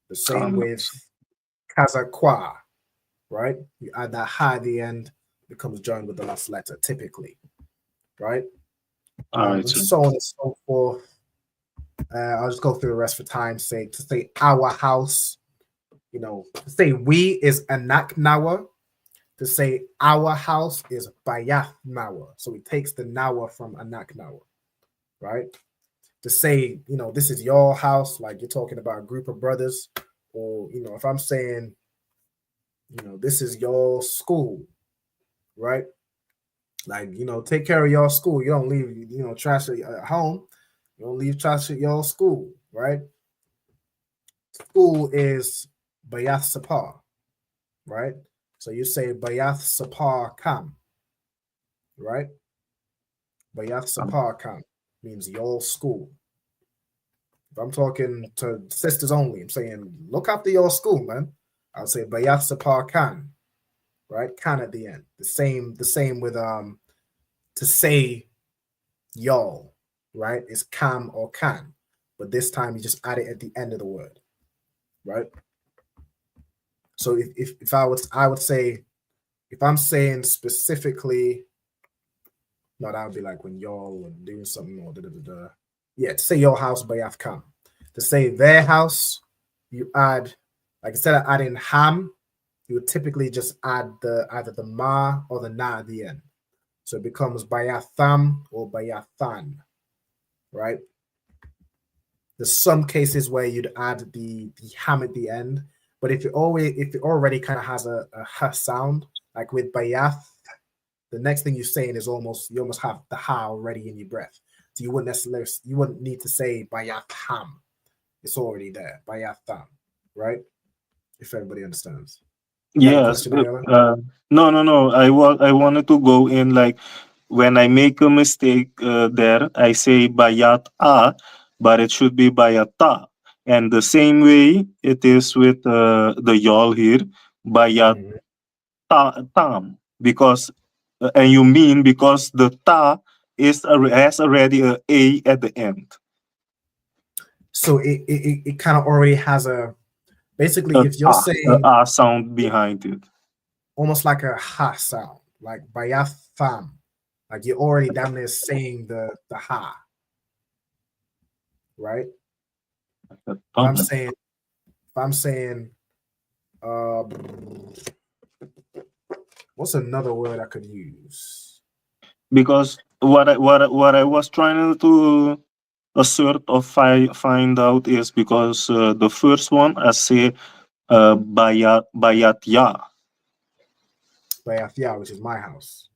The same with Kazakwa, right? You add that ha at the end, becomes joined with the last letter, typically, right? Alright, And sir. so on and so forth. I'll just go through the rest for time's sake. To say our house, to say we is Anak Nawa. To say our house is Bayath Nawa. So it takes the Nawa from Anak Nawa, right? To say, this is your house, like you're talking about a group of brothers, or, if I'm saying, this is your school, right? Like, take care of your school. You don't leave, trash at home. You don't leave trash at your school, right? School is Bayath Sapar, right? So you say Bayath Sapar Kam, right? Bayath Sapar Kam means your school. If I'm talking to sisters only, I'm saying look after your school, man. I'll say Bayath Sapar Kan, right? Kan at the end. The same with to say y'all, right? It's kam or kan, but this time you just add it at the end of the word, right? So if I would say, if I'm saying specifically, no, that would be like when y'all are doing something or yeah, to say your house Bayath Kam. To say their house, you add, like instead of adding ham, you would typically just add either the ma or the na at the end. So it becomes Bayatham or Bayathan, right? There's some cases where you'd add the ham at the end, but if it already kind of has a ha sound, like with Bayath, the next thing you're saying is you almost have the ha already in your breath. So you wouldn't need to say Bayatham. It's already there, Bayatham, right? If everybody understands. Yes. No. I wanted to go in like when I make a mistake there, I say bayat-a, but it should be bayat-ta. And the same way it is with the y'all here, bayat-tam, because and you mean because the ta has already a at the end. So it kind of already has basically if you're saying a sound behind it, almost like a ha sound, like bayatham, like you're already down there saying the ha, right? If I'm saying, what's another word I could use? Because what I was trying to assert or find out is because the first one I say bayat-ya. Bayat-ya, which is my house.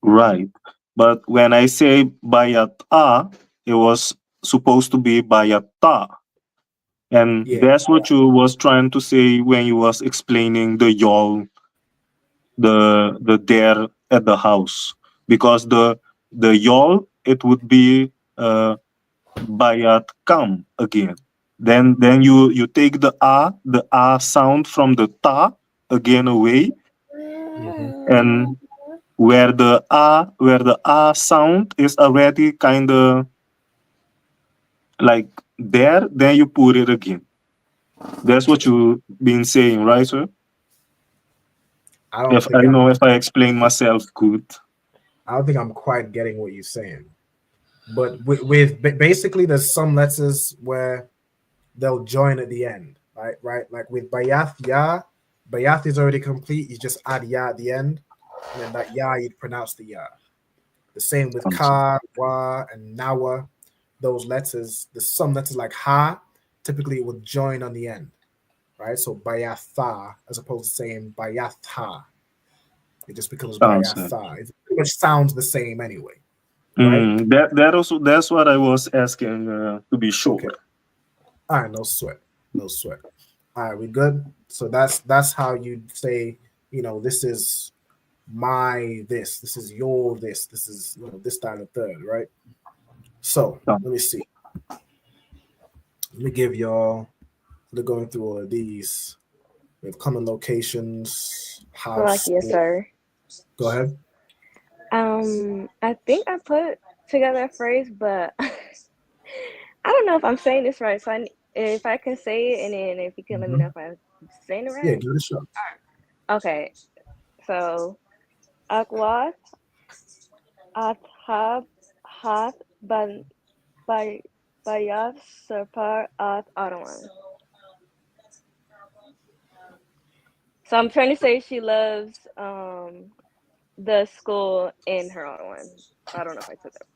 Right. But when I say bayat-a, it was supposed to be bayat-ta. And that's what you was trying to say when you was explaining the y'all, the there at the house. Because the y'all, it would be bayat kam again. Then you take the a sound from the ta again away, and where the a sound is already kind of like there, then you put it again. That's what you've been saying, right, sir? If I explain myself good. I don't think I'm quite getting what you're saying. But with basically there's some letters where they'll join at the end, right? Like with Bayath Ya, Bayath is already complete. You just add Ya at the end, and then that Ya you'd pronounce the Ya. The same with Ka, Wa, and Nawa. Those letters, there's some letters like Ha, typically it would join on the end, right? So Bayatha, as opposed to saying Bayatha. It just becomes Bayatha. It pretty much sounds the same anyway. Right? That's what I was asking to be sure. Okay. All right, no sweat. All right, we good? So that's how you say, this is my this is your this is this, that, and the third, right? So let me see. Let me give y'all. They're going through all of these. We have common locations, house. Yes, sir. Go ahead. I think I put together a phrase, but I don't know if I'm saying this right. So if I can say it, and then if you can let me know if I'm saying it right. Yeah, give it a shot. Okay. So, Akwat, Athab, Hat, Bayat, Serpar, At, Adawan. So I'm trying to say she loves the school in her other one. I don't know if I said that.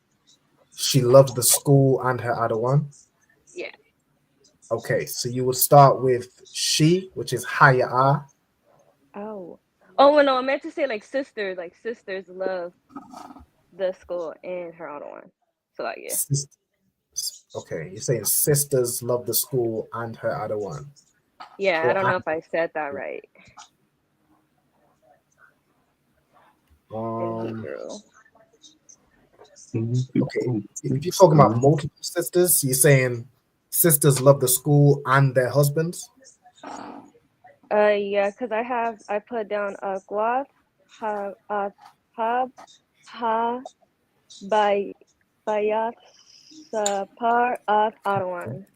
She loves the school and her other one. Yeah. Okay, so you would start with she, which is Haya. Oh. Oh well, no, I meant to say like sisters. Like sisters love the school and her other one. So like yeah. Okay, you're saying sisters love the school and her other one. Yeah, I don't know if I said that right. Okay, if you're talking about multiple sisters, you're saying sisters love the school and their husbands. Yeah, because I put down Guath, Hab, Ha, Bayat, Sapar, At, Adawan.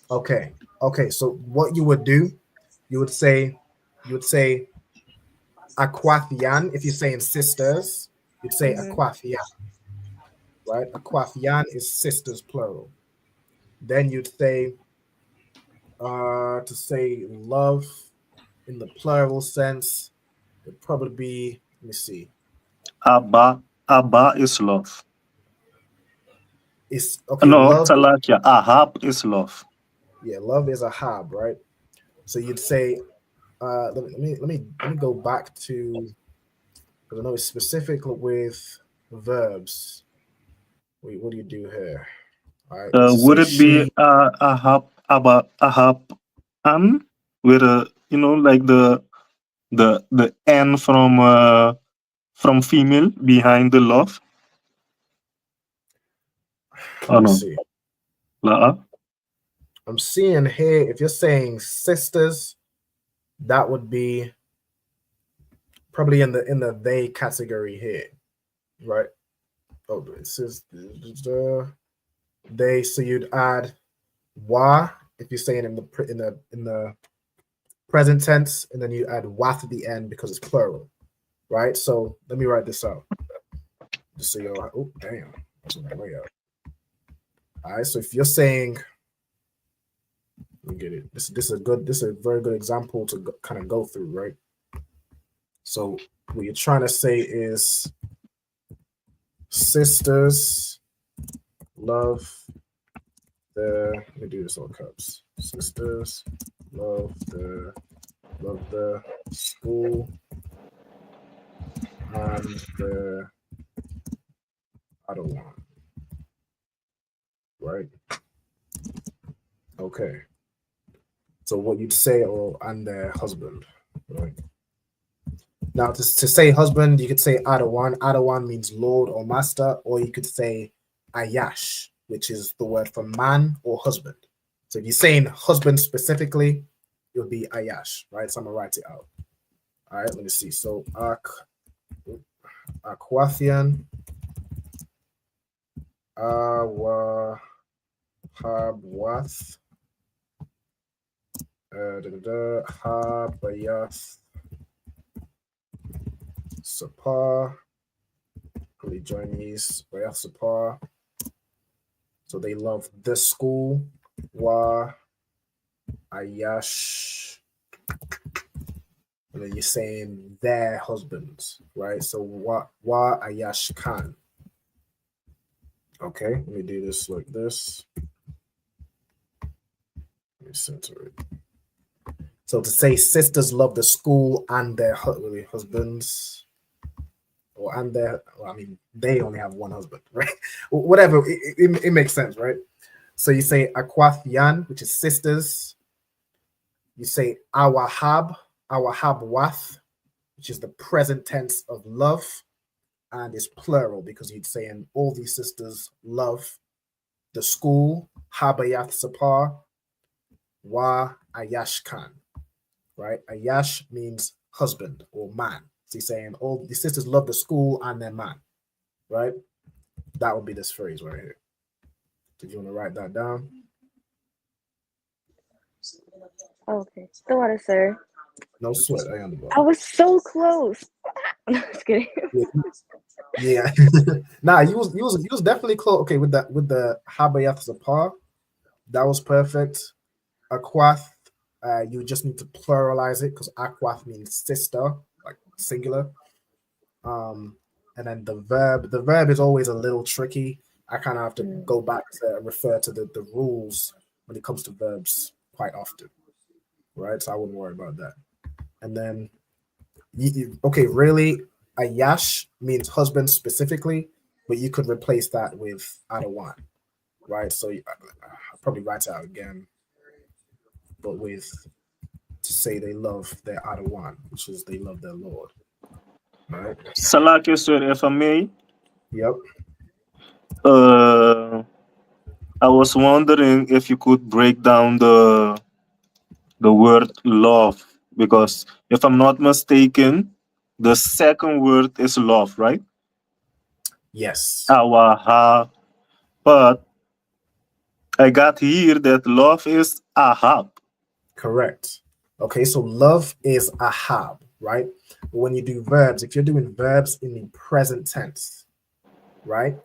Okay. Okay. So what you would do, you would say Aquathian. If you're saying sisters, you'd say Aquathian. Right? Aquathian is sisters plural. Then you'd say to say love in the plural sense, it'd probably be, let me see. Abba is love. It's okay. No, love. Salakia. Ahab is love. Yeah, love is a hab, right? So you'd say, let me go back to, because I know it's specific with verbs. Wait, what do you do here? All right. Would it be Ahab, an with like the N from female behind the love? Let me see. La. I'm seeing here, if you're saying sisters, that would be probably in the they category here, right? Oh, it says they. So you'd add wa if you're saying in the present tense, and then you add wath at the end because it's plural, right? So let me write this out. Just so you're, oh damn, that's way out. All right, so if you're saying, let me get it. This is a very good example to kind of go through, right? So what you're trying to say is sisters love let me do this all caps. Sisters love the school and the other one. Right? Okay. So what you'd say, and their husband, right? Now to say husband, you could say Adawan. Adawan means lord or master, or you could say Ayash, which is the word for man or husband. So if you're saying husband specifically, it would be Ayash, right? So I'm gonna write it out. All right, let me see. So Aquathian, Habwath, Habayath, Sapar, probably join these, Bayath Sapar. So they love the school, Wa Ayash. And then you're saying their husbands, right? So Wa Ayash Khan. Okay, let me do this like this. Let me center it. So to say sisters love the school and their husbands, they only have one husband, right? Whatever, it makes sense, right? So you say Aquathian, which is sisters. You say Awahab Wath, which is the present tense of love, and it's plural because you'd say, and all these sisters love the school, Habayath Sapar, Wa Ayash Khan, right? Ayash means husband or man. So he's saying all the sisters love the school and their man, right? That would be this phrase right here. Did you want to write that down? Okay. The water, sir. No sweat. I am. I was so close. I'm just kidding. Yeah. Nah, you was definitely close. Okay, with the Habayath Zapar, that was perfect. Aquath, you just need to pluralize it because Aquath means sister, like singular. And then the verb is always a little tricky. I kind of have to go back to refer to the rules when it comes to verbs quite often, right? So I wouldn't worry about that. And then, okay, really, Ayash means husband specifically, but you could replace that with Adawan, right? So I'll probably write it out again, but with to say they love their Adawan, which is they love their Lord, right? Salake, sir, if I may. Yep. I was wondering if you could break down the word love, because if I'm not mistaken, the second word is love, right? Yes. But I got here that love is ahab. Correct. Okay, so love is ahab, right? But when you do verbs, if you're doing verbs in the present tense, right?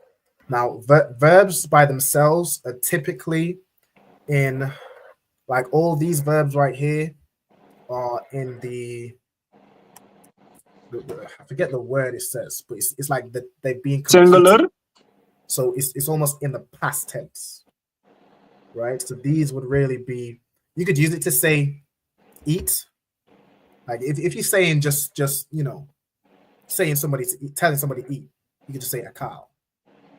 Now, verbs by themselves are typically in, like all these verbs right here are in the I forget the word it says, but it's like they're being completed. Singular. So it's almost in the past tense, right? So these would really be, you could use it to say eat. Like if you're saying just saying telling somebody eat, you could just say a cow,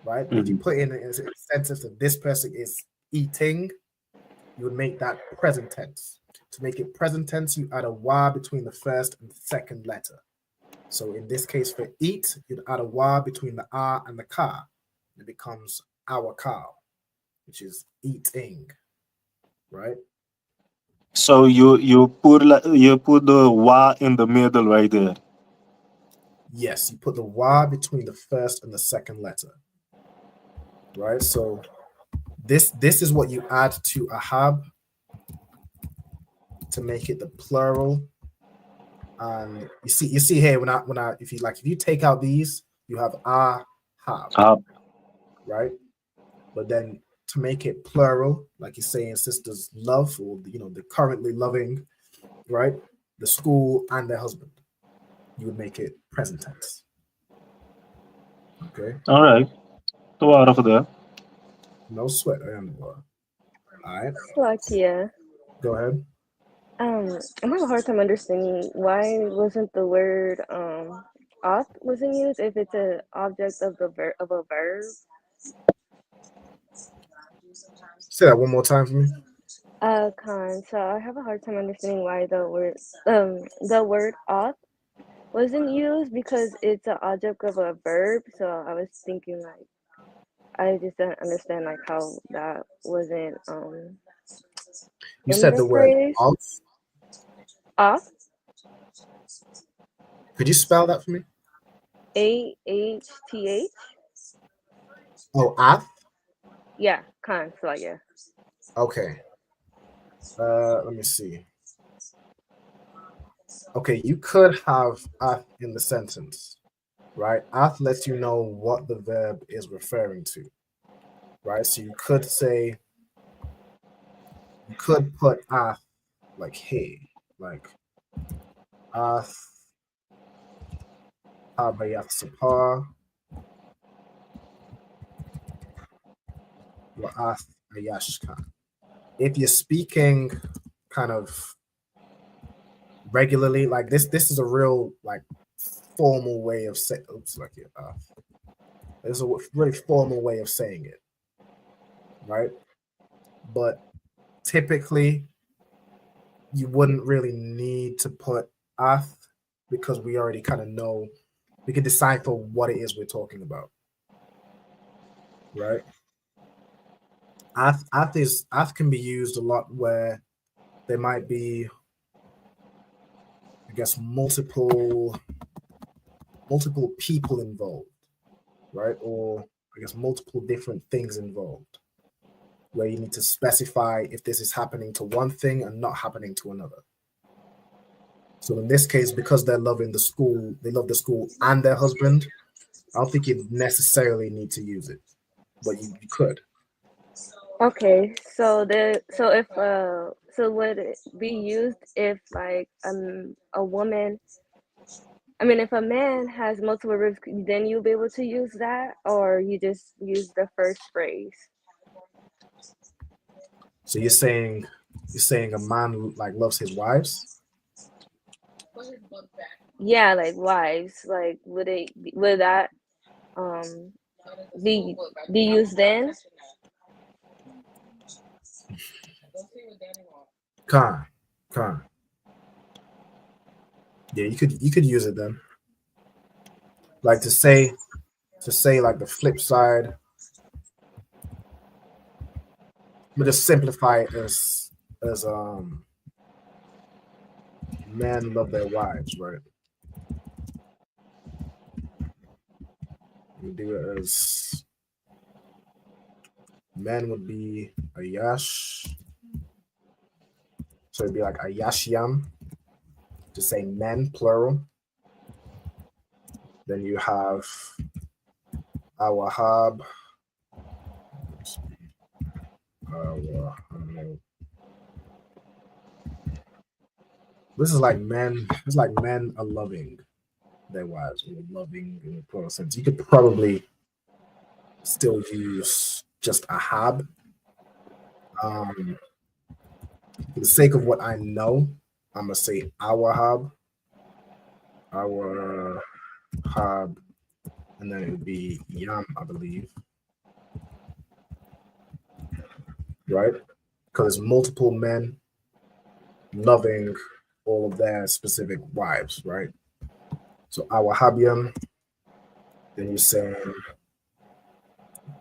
right? But if you put in a sentence that this person is eating, you would make that present tense. To make it present tense, you add a wa between the first and the second letter. So in this case, for eat, you'd add a wa between the a and the ka. It becomes our cow, which is eating, right? So you put the wa in the middle right there. Yes, you put the wa between the first and the second letter, right? So this is what you add to ahab to make it the plural. And you see here when I if you take out these, you have ahab, right? But then to make it plural, like you're saying, sisters love, or the currently loving, right? The school and their husband, you would make it present tense. Okay. All right. So out of there. No sweat. I am. All right. Slakia. Go ahead. I'm having a hard time understanding why wasn't the word off wasn't used if it's an object of a verb. Say that one more time for me. Con. So I have a hard time understanding why the word off wasn't used because it's an object of a verb. So I was thinking I just don't understand how that wasn't You said the word off. Off. Could you spell that for me? AHTH. Oh, off. Yeah, con. So yeah. Okay. Let me see. Okay, you could have ath in the sentence, right? Ath lets you know what the verb is referring to, right? So you could put ath like here, like ath habayat sapar wa ath ayashka. If you're speaking kind of regularly, like this is a real formal way of saying. There's a really formal way of saying it, right? But typically, you wouldn't really need to put ath because we already kind of know. We can decipher what it is we're talking about, right? Ath can be used a lot where there might be, I guess, multiple people involved, right? Or I guess multiple different things involved, where you need to specify if this is happening to one thing and not happening to another. So in this case, because they're loving the school, they love the school and their husband, I don't think you necessarily need to use it, but you could. Okay, so would it be used if like a woman, I mean if a man has multiple ribs, then you'll be able to use that, or you just use the first phrase? So you're saying a man like loves his wives? Yeah, like wives. Like would that um be used then? Con. Yeah, you could use it then. Like to say like the flip side. But just simplify it as men love their wives, right? We do it as men would be ayash. So it'd be like ayashiam to say men, plural. Then you have awahab. This is like men. It's like men are loving their wives, or loving in a plural sense. You could probably still use just ahab. For the sake of what I know, I'm gonna say awahab, and then it would be yam, I believe, right? Because multiple men loving all of their specific wives, right? So awahabiam, then you're saying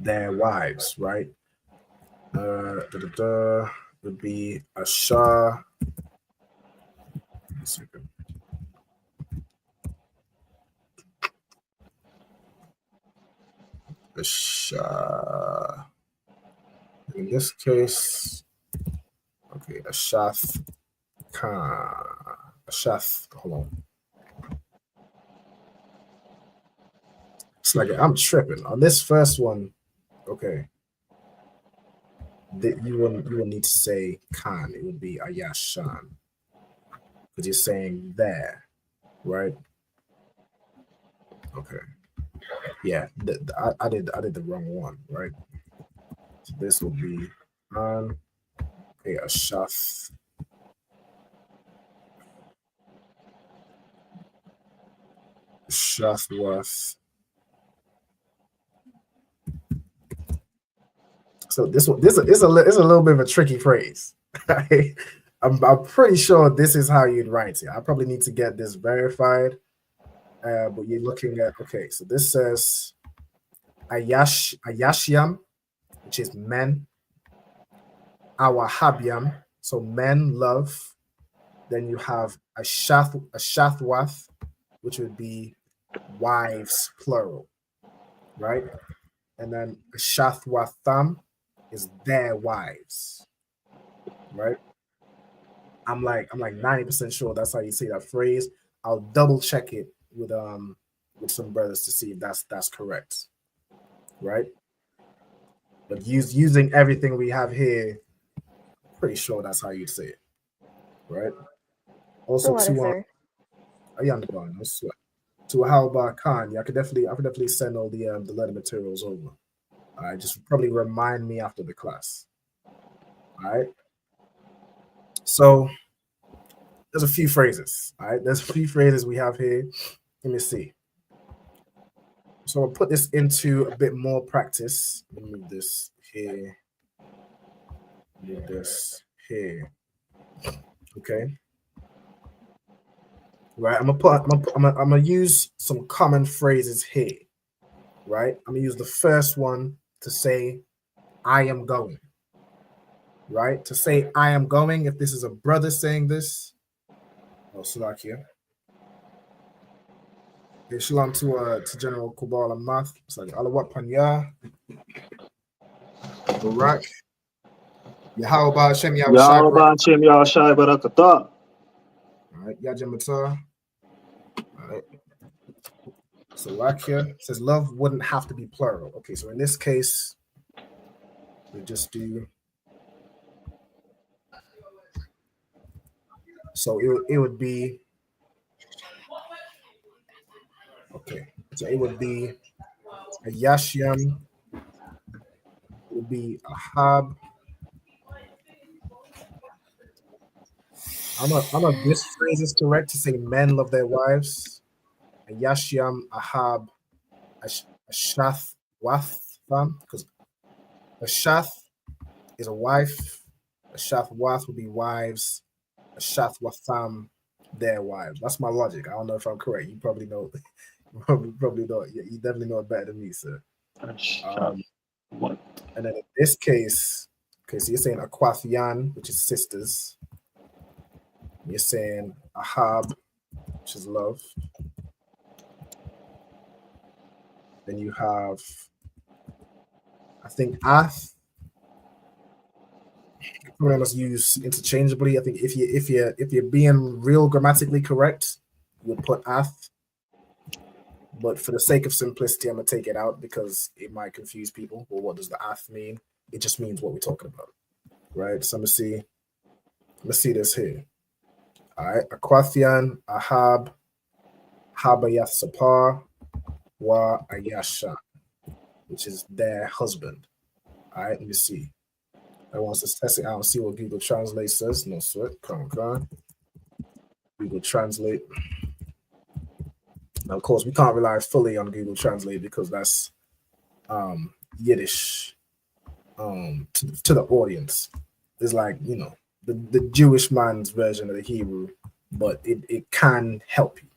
their wives, right? Would be Asha. One second. Asha. In this case, okay, Ashath Khan. Ashath, hold on. It's like I'm tripping on this first one. Okay. You will need to say Khan. It would be Ayashan. Because you're saying there, right? Okay. Yeah, I did the wrong one, right? So this will be okay, Ashath. Shathworth. So this is a little bit of a tricky phrase. I'm pretty sure this is how you'd write it. I probably need to get this verified. But you're looking at, okay, so this says Ayashiam, which is men. Awahabiam, so men love. Then you have Ashathwath, which would be wives, plural, right? And then Ashathwatham is their wives, right? I'm like 90% sure that's how you say that phrase. I'll double check it with some brothers to see if that's correct, right? But using everything we have here, pretty sure that's how you'd say it, right? Also to no sweat. To Halbar Khan, yeah, I could definitely send all the letter materials over. All right, just probably remind me after the class. All right. So there's a few phrases. All right, there's a few phrases we have here. Let me see. So I'll put this into a bit more practice. Let me move this here. Move this here. Okay. Right. I'm gonna use some common phrases here. Right. I'm gonna use the first one to say, "I am going." right? To say I am going, if this is a brother saying this, oh, Salakia. Okay, shalom to General Kubal and Math. It's like Alawat Panya, Barak, Yahweh Hashem Yahweh Shai Yahweh Barak. Hashem Yahweh Shai Barakatah. All right, Yajamata. All right. Salakia says love wouldn't have to be plural. Okay, so in this case, we just do. So it would be. Okay, so it would be a Yashyam. It would be a Hab. I don't know if this phrase is correct to say men love their wives. A Yashyam, Ahab, a Shath, Watham, because a Shath is a wife, a Shath Wath would be wives, a Shath Watham, their wives. That's my logic. I don't know if I'm correct. You probably know. You probably know. You definitely know it better than me, sir. What? And then in this case, okay, so you're saying Aquathian, which is sisters. You're saying Ahab, which is love. Then you have, I think, Ath. We must use interchangeably. I think if you're being real grammatically correct, you would put Ath. But for the sake of simplicity, I'm gonna take it out because it might confuse people. Well, what does the Ath mean? It just means what we're talking about, right? So let's see this here. All right, Aquathian, Ahab, Habayath Sapar, Wa Ayasha, which is their husband. All right, let me see. I want to test it out and see what Google Translate says. No sweat. Come on. Google Translate. Now, of course, we can't rely fully on Google Translate because that's Yiddish to the audience. It's like, you know, the Jewish man's version of the Hebrew, but it can help you.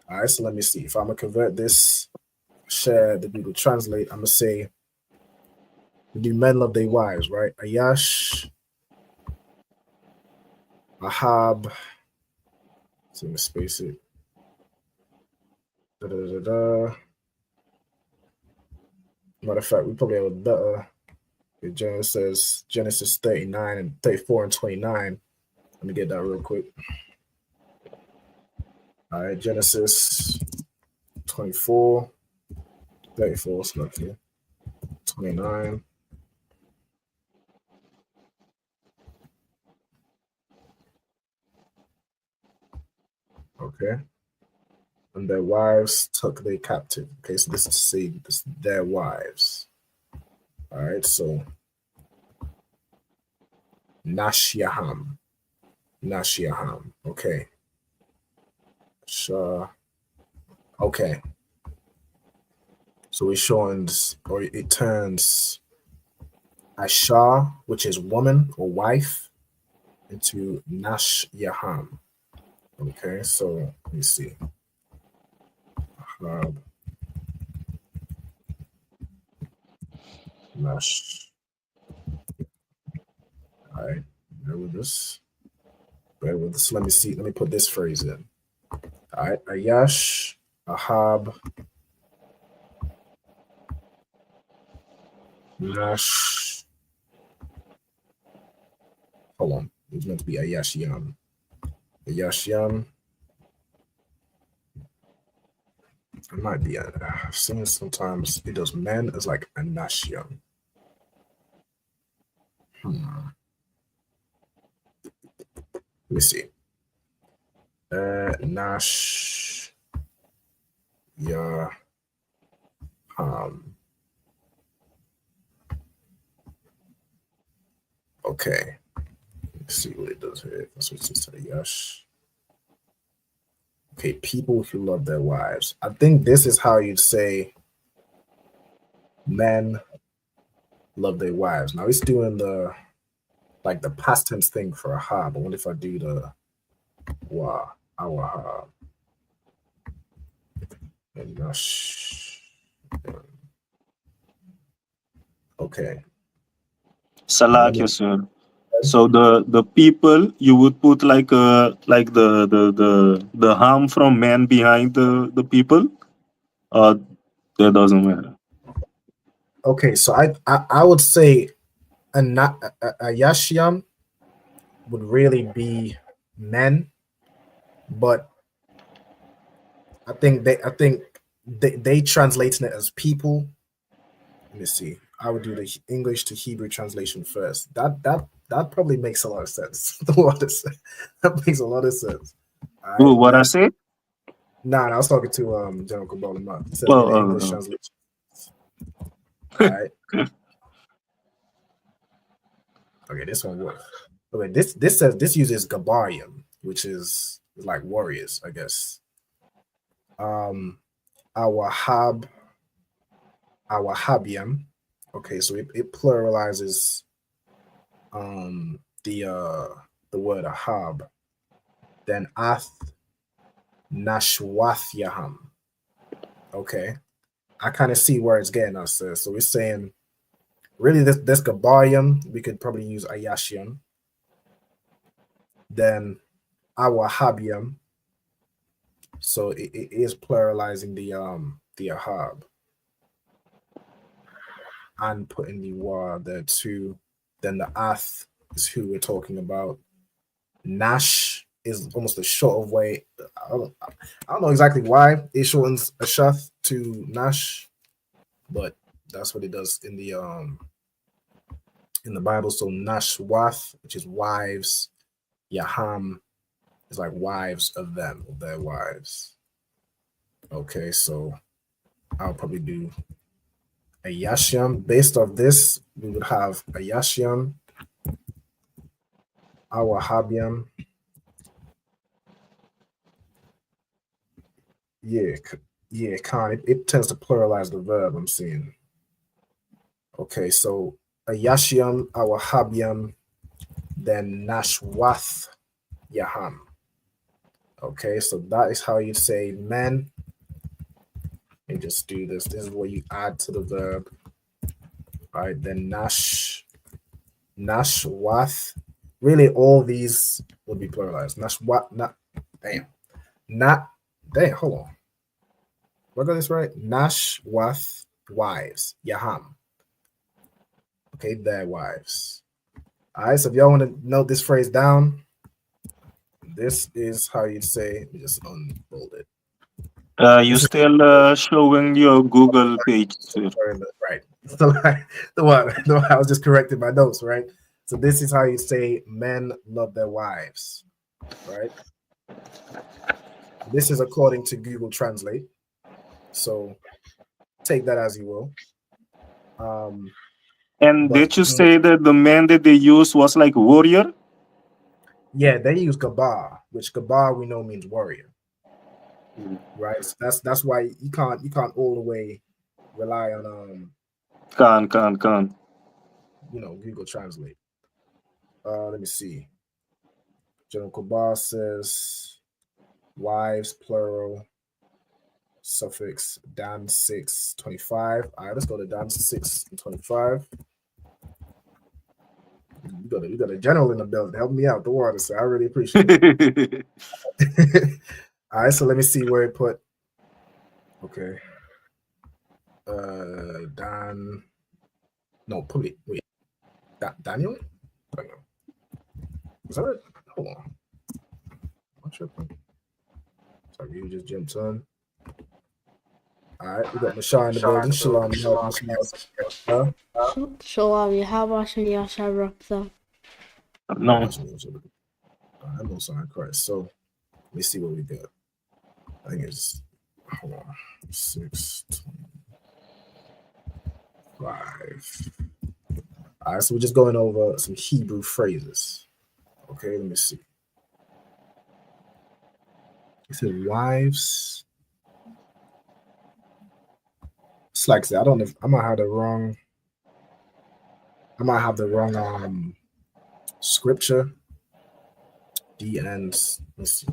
All right, so let me see. If I'm going to convert this, share the Google Translate, I'm going to say, do men love their wives, right? Ayash, Ahab, so let me space it. Matter of fact, we probably have a better. Genesis 39 and 34 and 29. Let me get that real quick. All right, Genesis 24, 34, so look here, 29. Okay. And their wives took they captive. Okay, so this is to say this their wives. All right, so Nashyaham. Okay. Okay. So it turns Asha, which is woman or wife, into Nashyaham. Okay, so let me see. Nash. All right, bear with this. Let me see. Let me put this phrase in. All right, Ayash, Ahab, Nash. Hold on. It's meant to be Ayashyam. Ayashyam. It might be. I've seen it sometimes. It does men as like Anashyam. Let me see. Nash. Yeah. Okay. Let's see what it does here. Let's switch this to the Yash. Okay, people who love their wives. I think this is how you'd say men love their wives. Now it's doing the past tense thing for a ha, but what if I do the wa, our ha? And Yash. Okay. Salakia, sir. So the people you would put like the harm from man behind the people, that doesn't matter. Okay, so I would say a Yashiam would really be men, but I think they translating it as people. Let me see. I would do the English to Hebrew translation first. That probably makes a lot of sense. That makes a lot of sense. Ooh, what I say? Nah, I was talking to General Kabbalah. He said Oh, the English translation. All right. Okay, this one works. Okay, this says this uses Gabarium, which is like warriors, I guess. Awahabium. Okay, so it pluralizes the word ahab. Then ath nashwath. Okay, I kind of see where it's getting us. So we're saying really this Gabarium, we could probably use Ayashium. Then Awahabium. So it is pluralizing the ahab and putting the wa there too. Then the ath is who we're talking about. Nash is almost a short of way. I don't know exactly why it shortens a shath to Nash, but that's what it does in the Bible. So Nashwath, which is wives. Yaham is like wives of them, of their wives. Okay, so I'll probably do a Yashiam. Based off this, we would have a Yashiam, Awahabiam. Yeah, Khan. It tends to pluralize the verb I'm seeing. Okay, so a Yashiam, Awahabiam, then Nashwath, Yaham. Okay, so that is how you say men. And just do this. This is what you add to the verb. All right, then Nashwath. Really, all these would be pluralized. Nashwath, hold on. I got this right? Nashwath, wives, Yaham. Okay, their wives. All right, so if y'all want to note this phrase down, this is how you say, let me just unfold it. You still showing your Google page, sir. Right. So the one I was just correcting my notes, right? So this is how you say men love their wives, right? This is according to Google Translate. So take that as you will. And did you say that the man that they used was like warrior? Yeah, they use Gabar, which Gabar we know means warrior. Right. So that's why you can't all the way rely on Can. Google Translate. Let me see. General Gabar says wives plural suffix Dan 625. All right, let's go to Dan 625. You got a general in the building. Help me out the water, so I really appreciate it. All right, so let me see where it put. Okay. Dan. No, probably wait. Daniel? I don't know. Is that it? Hold on. I'm tripping. Sorry, you just jumped on. All right, we got Michelle in the building. Shalom. Shalom. How about you? No. I'm on sign Christ. So let me see what we got. I think it's 6:25. All right, so we're just going over some Hebrew phrases. Okay, let me see. It said wives. It's like I don't know if I might have the wrong. Scripture. The ends. Let's see.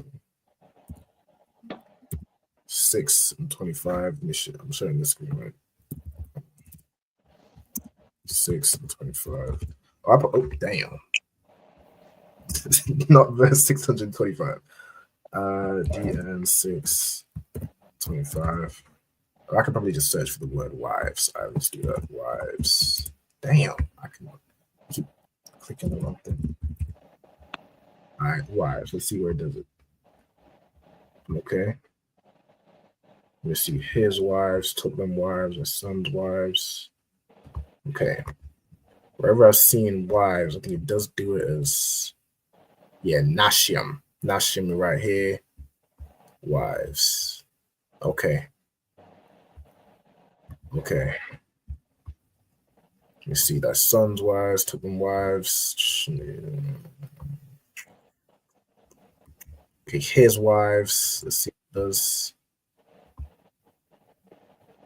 6:25. I'm sharing this screen, right? 6:25. Oh, damn. not verse 625. DN 625. I could probably just search for the word wives. All right, let's do that. Wives. Damn, I can keep clicking the wrong thing. All right, wives. Let's see where it does it. Okay. Let's see his wives, took them wives, and son's wives. Okay. Wherever I've seen wives, I think it does do it as, yeah, Nashim. Nashim right here. Wives. Okay. Okay. You see that son's wives, took them wives. Okay, his wives. Let's see what it does.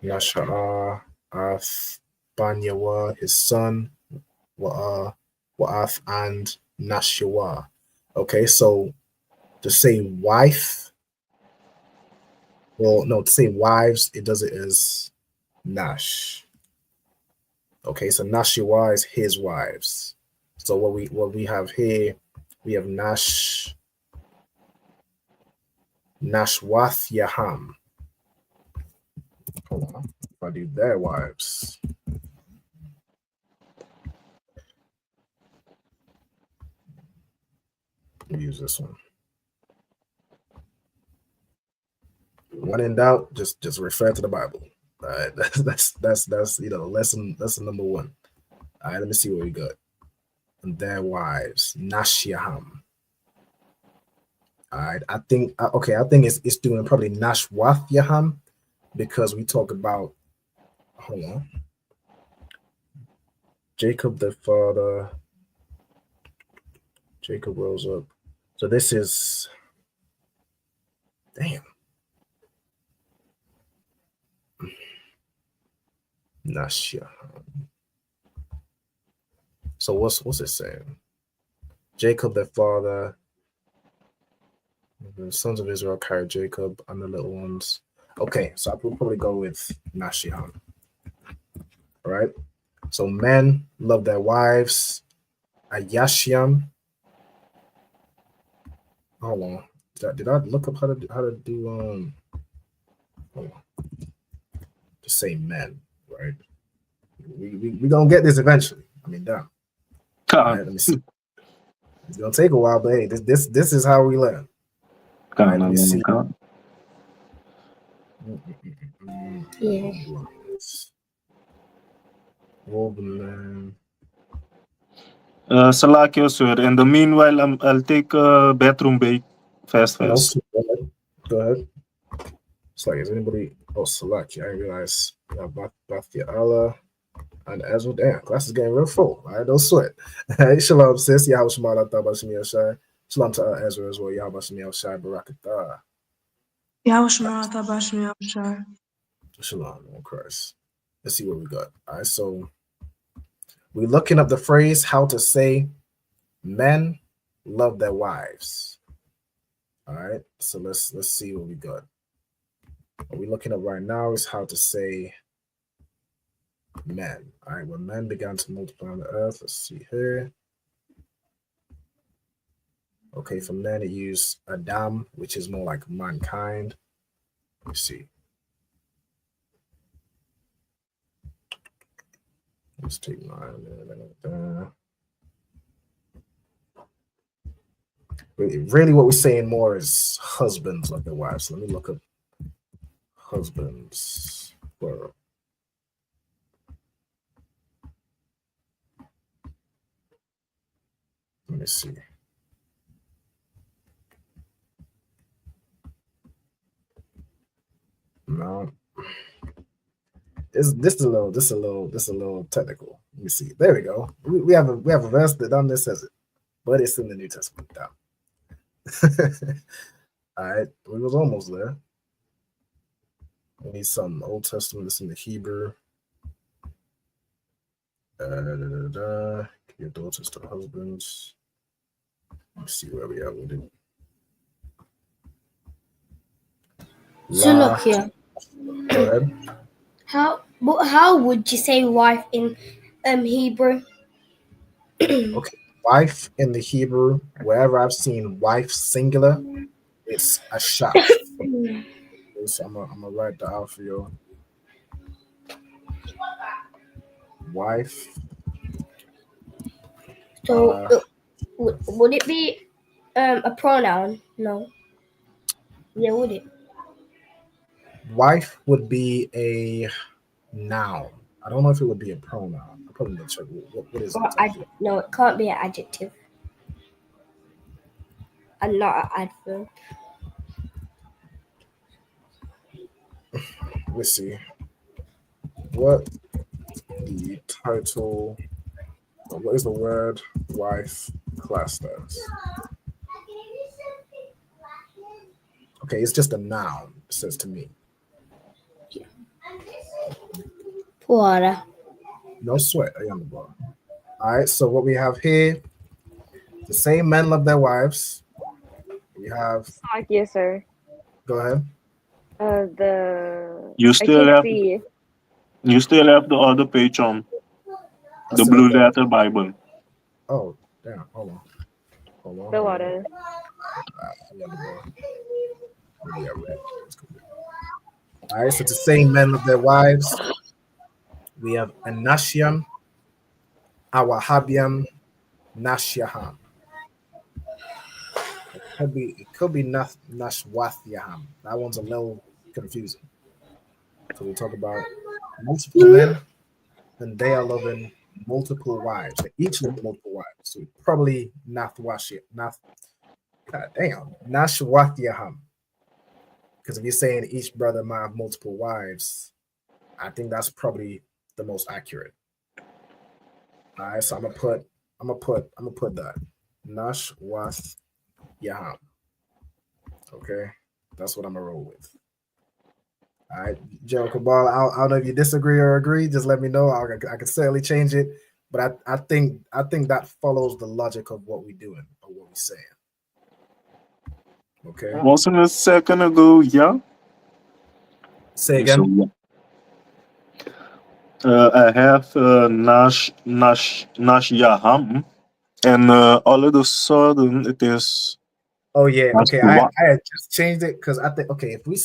Nasha'a, Af, Banyawa, his son, Wa'af, and Nashawa. Okay, so to say wife, well, no, to say wives, it does it as Nash. Okay, so Nashawa is his wives. So what we have here, we have Nashwath Yaham. Hold on. If I do their wives. Use this one. When in doubt, just refer to the Bible. All right, that's lesson number one. All right, let me see what we got. And their wives, Nashyaham. All right, I think it's doing probably Nashwath Yaham, because we talk about, hold on, Jacob the father. Jacob rose up. So this is, damn. Nashya. So what's it saying? Jacob their father. The sons of Israel carried Jacob and the little ones. Okay, so I will probably go with Nashiham. All right. So men love their wives. Ayashiam. Hold on. Did I look up how to do hold on. To say men, right? We gonna get this eventually. I mean, damn. Right, let me see. It's gonna take a while, but hey, this is how we learn. Right, let me see. Yeah. Salakio, sir. In the meanwhile, I'll take a bathroom break. Fast. No, go ahead. It's like, is anybody? Oh, Salaki. I didn't realize. Bathia Allah and Ezra. Damn, class is getting real full. All right, don't sweat. Hey, shalom, sis. Yahweh Shema Bashmi Shai. Shalom to Ezra as well. Yahweh Shema Shai Barakatah. Yahweh Shema Bashmi Shai. Shalom on Christ. Let's see what we got. All right, so we're looking up the phrase how to say men love their wives. All right, so let's see what we got. What we're looking up right now is how to say men. All right, when men began to multiply on the earth, let's see here. Okay, for men it used Adam, which is more like mankind. Let me see. Let's take mine. Really, what we're saying more is husbands love their wives. Let me look up husbands plural. Let me see. No. This is a little technical. Let me see. There we go. We have a verse that on this says it, but it's in the New Testament. Down. All right, we was almost there. We need some Old Testament. It's in the Hebrew. Give your daughters to husbands. Let's see where we are with it. So look here. Go ahead. How would you say wife in Hebrew? Okay, wife in the Hebrew, wherever I've seen wife singular, it's a shaf. So I'm gonna write that out for you. Wife. So would it be a pronoun? No. Yeah, would it? Wife would be a noun. I don't know if it would be a pronoun. I probably need to check what is it. No, it can't be an adjective. And not an adverb. Let's see. What the title? What is the word wife class as? Okay, it's just a noun. It says to me. Water. No sweat, a young boy. All right. So what we have here, the same men love their wives. We have. Yes, sir. Go ahead. You still have the other page on the Blue Letter Bible. Oh, damn. Hold on. The water. All right, so the same men of their wives. We have Anashiam, Awahabiam, Nashyaham. It could be Nashwathyaham. That one's a little confusing. So we talk about multiple men, and they are loving multiple wives. They each love multiple wives. So probably Nathwashia. Nashwathyaham. Because if you're saying each brother might have multiple wives, I think that's probably the most accurate. All right, so I'm gonna put that Nashwath Yaham. Okay, that's what I'm gonna roll with. All right, Joe Cabal. I don't know if you disagree or agree. Just let me know. I can certainly change it, but I think that follows the logic of what we're doing or what we're saying. Okay. Wasn't a second ago, yeah? Say again. I have Nash Yaham, and all of a sudden it is. Oh yeah, okay. I had just changed it because I think if we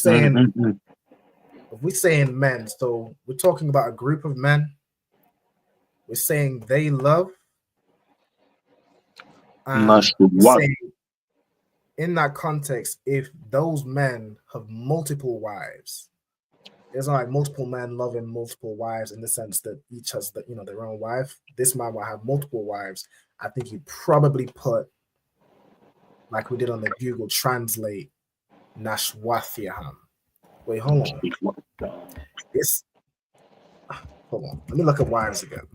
saying men, so we're talking about a group of men. We're saying they love. Saying, in that context, if those men have multiple wives, it's not like multiple men loving multiple wives in the sense that each has their own wife. This man will have multiple wives. I think you probably put, like we did on the Google Translate, Nashwathyaham. Wait, hold on. Hold on. Let me look at wives again.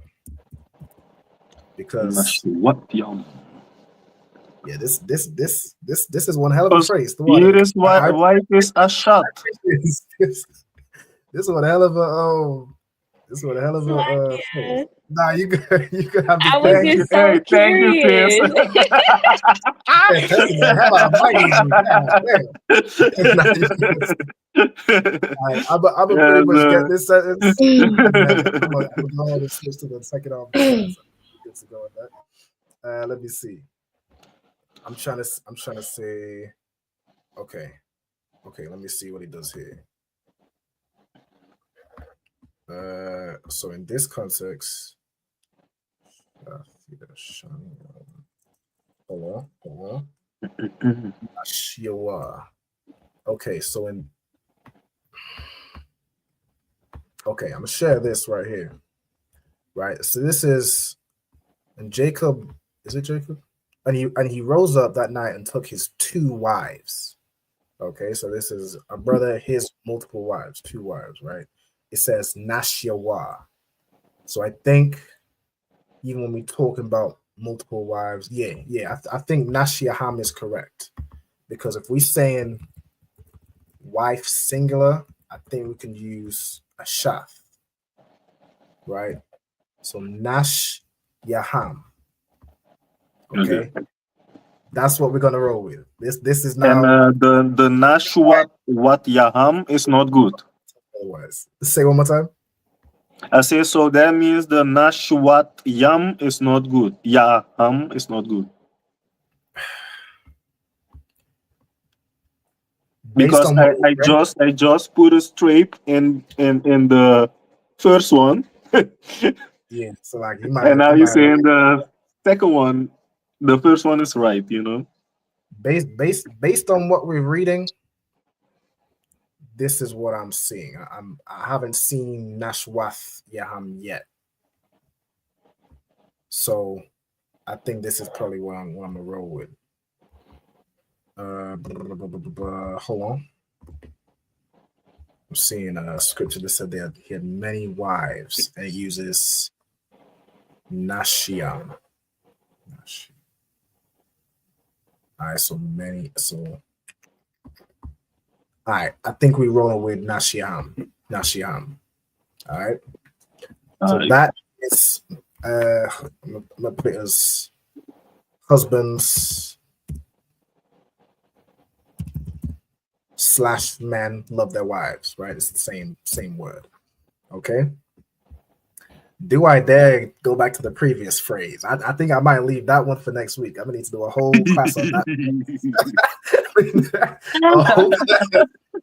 Because yeah, this is one hell of a phrase. Here is wife is a shot. This is one hell of a phrase. Nah, you could have this. I was just so curious. I'm gonna pretty much get this sentence. I'm gonna switch to the second off. Good to go with that. Let me see. I'm trying to say. Okay. Let me see what he does here. So in this context, hold on. Okay, so I'm gonna share this right here. Right, so this is, and Jacob, is it Jacob? And he rose up that night and took his 2 wives. Okay, so this is a brother, his multiple wives, 2 wives, right? It says Nashyawa. So I think even when we're talking about multiple wives, I think Nashyaham is correct. Because if we're saying wife singular, I think we can use a shaf. Right? So Nashyaham. Okay. That's what we're gonna roll with. This is now. And the Nashwat Yaham is not good. Otherwise, say one more time. I say so. That means the Nashwat Yam is not good. Yam is not good. Because I just put a straight in the first one. Yeah, so like you might. And now you're saying the second one, the first one is right, you know. Based on what we're reading, this is what I'm seeing. I haven't seen Nashwath Yaham yet, so I think this is probably what I'm gonna roll with. Hold on. I'm seeing a scripture that said that he had many wives, and it uses Nashiam. All right, so all right, I think we're rolling with Nashiam. All right. So that is I'm gonna put it as husbands / men love their wives, right? It's the same word. Okay. Do I dare go back to the previous phrase? I think I might leave that one for next week. I'm gonna need to do a whole class on that.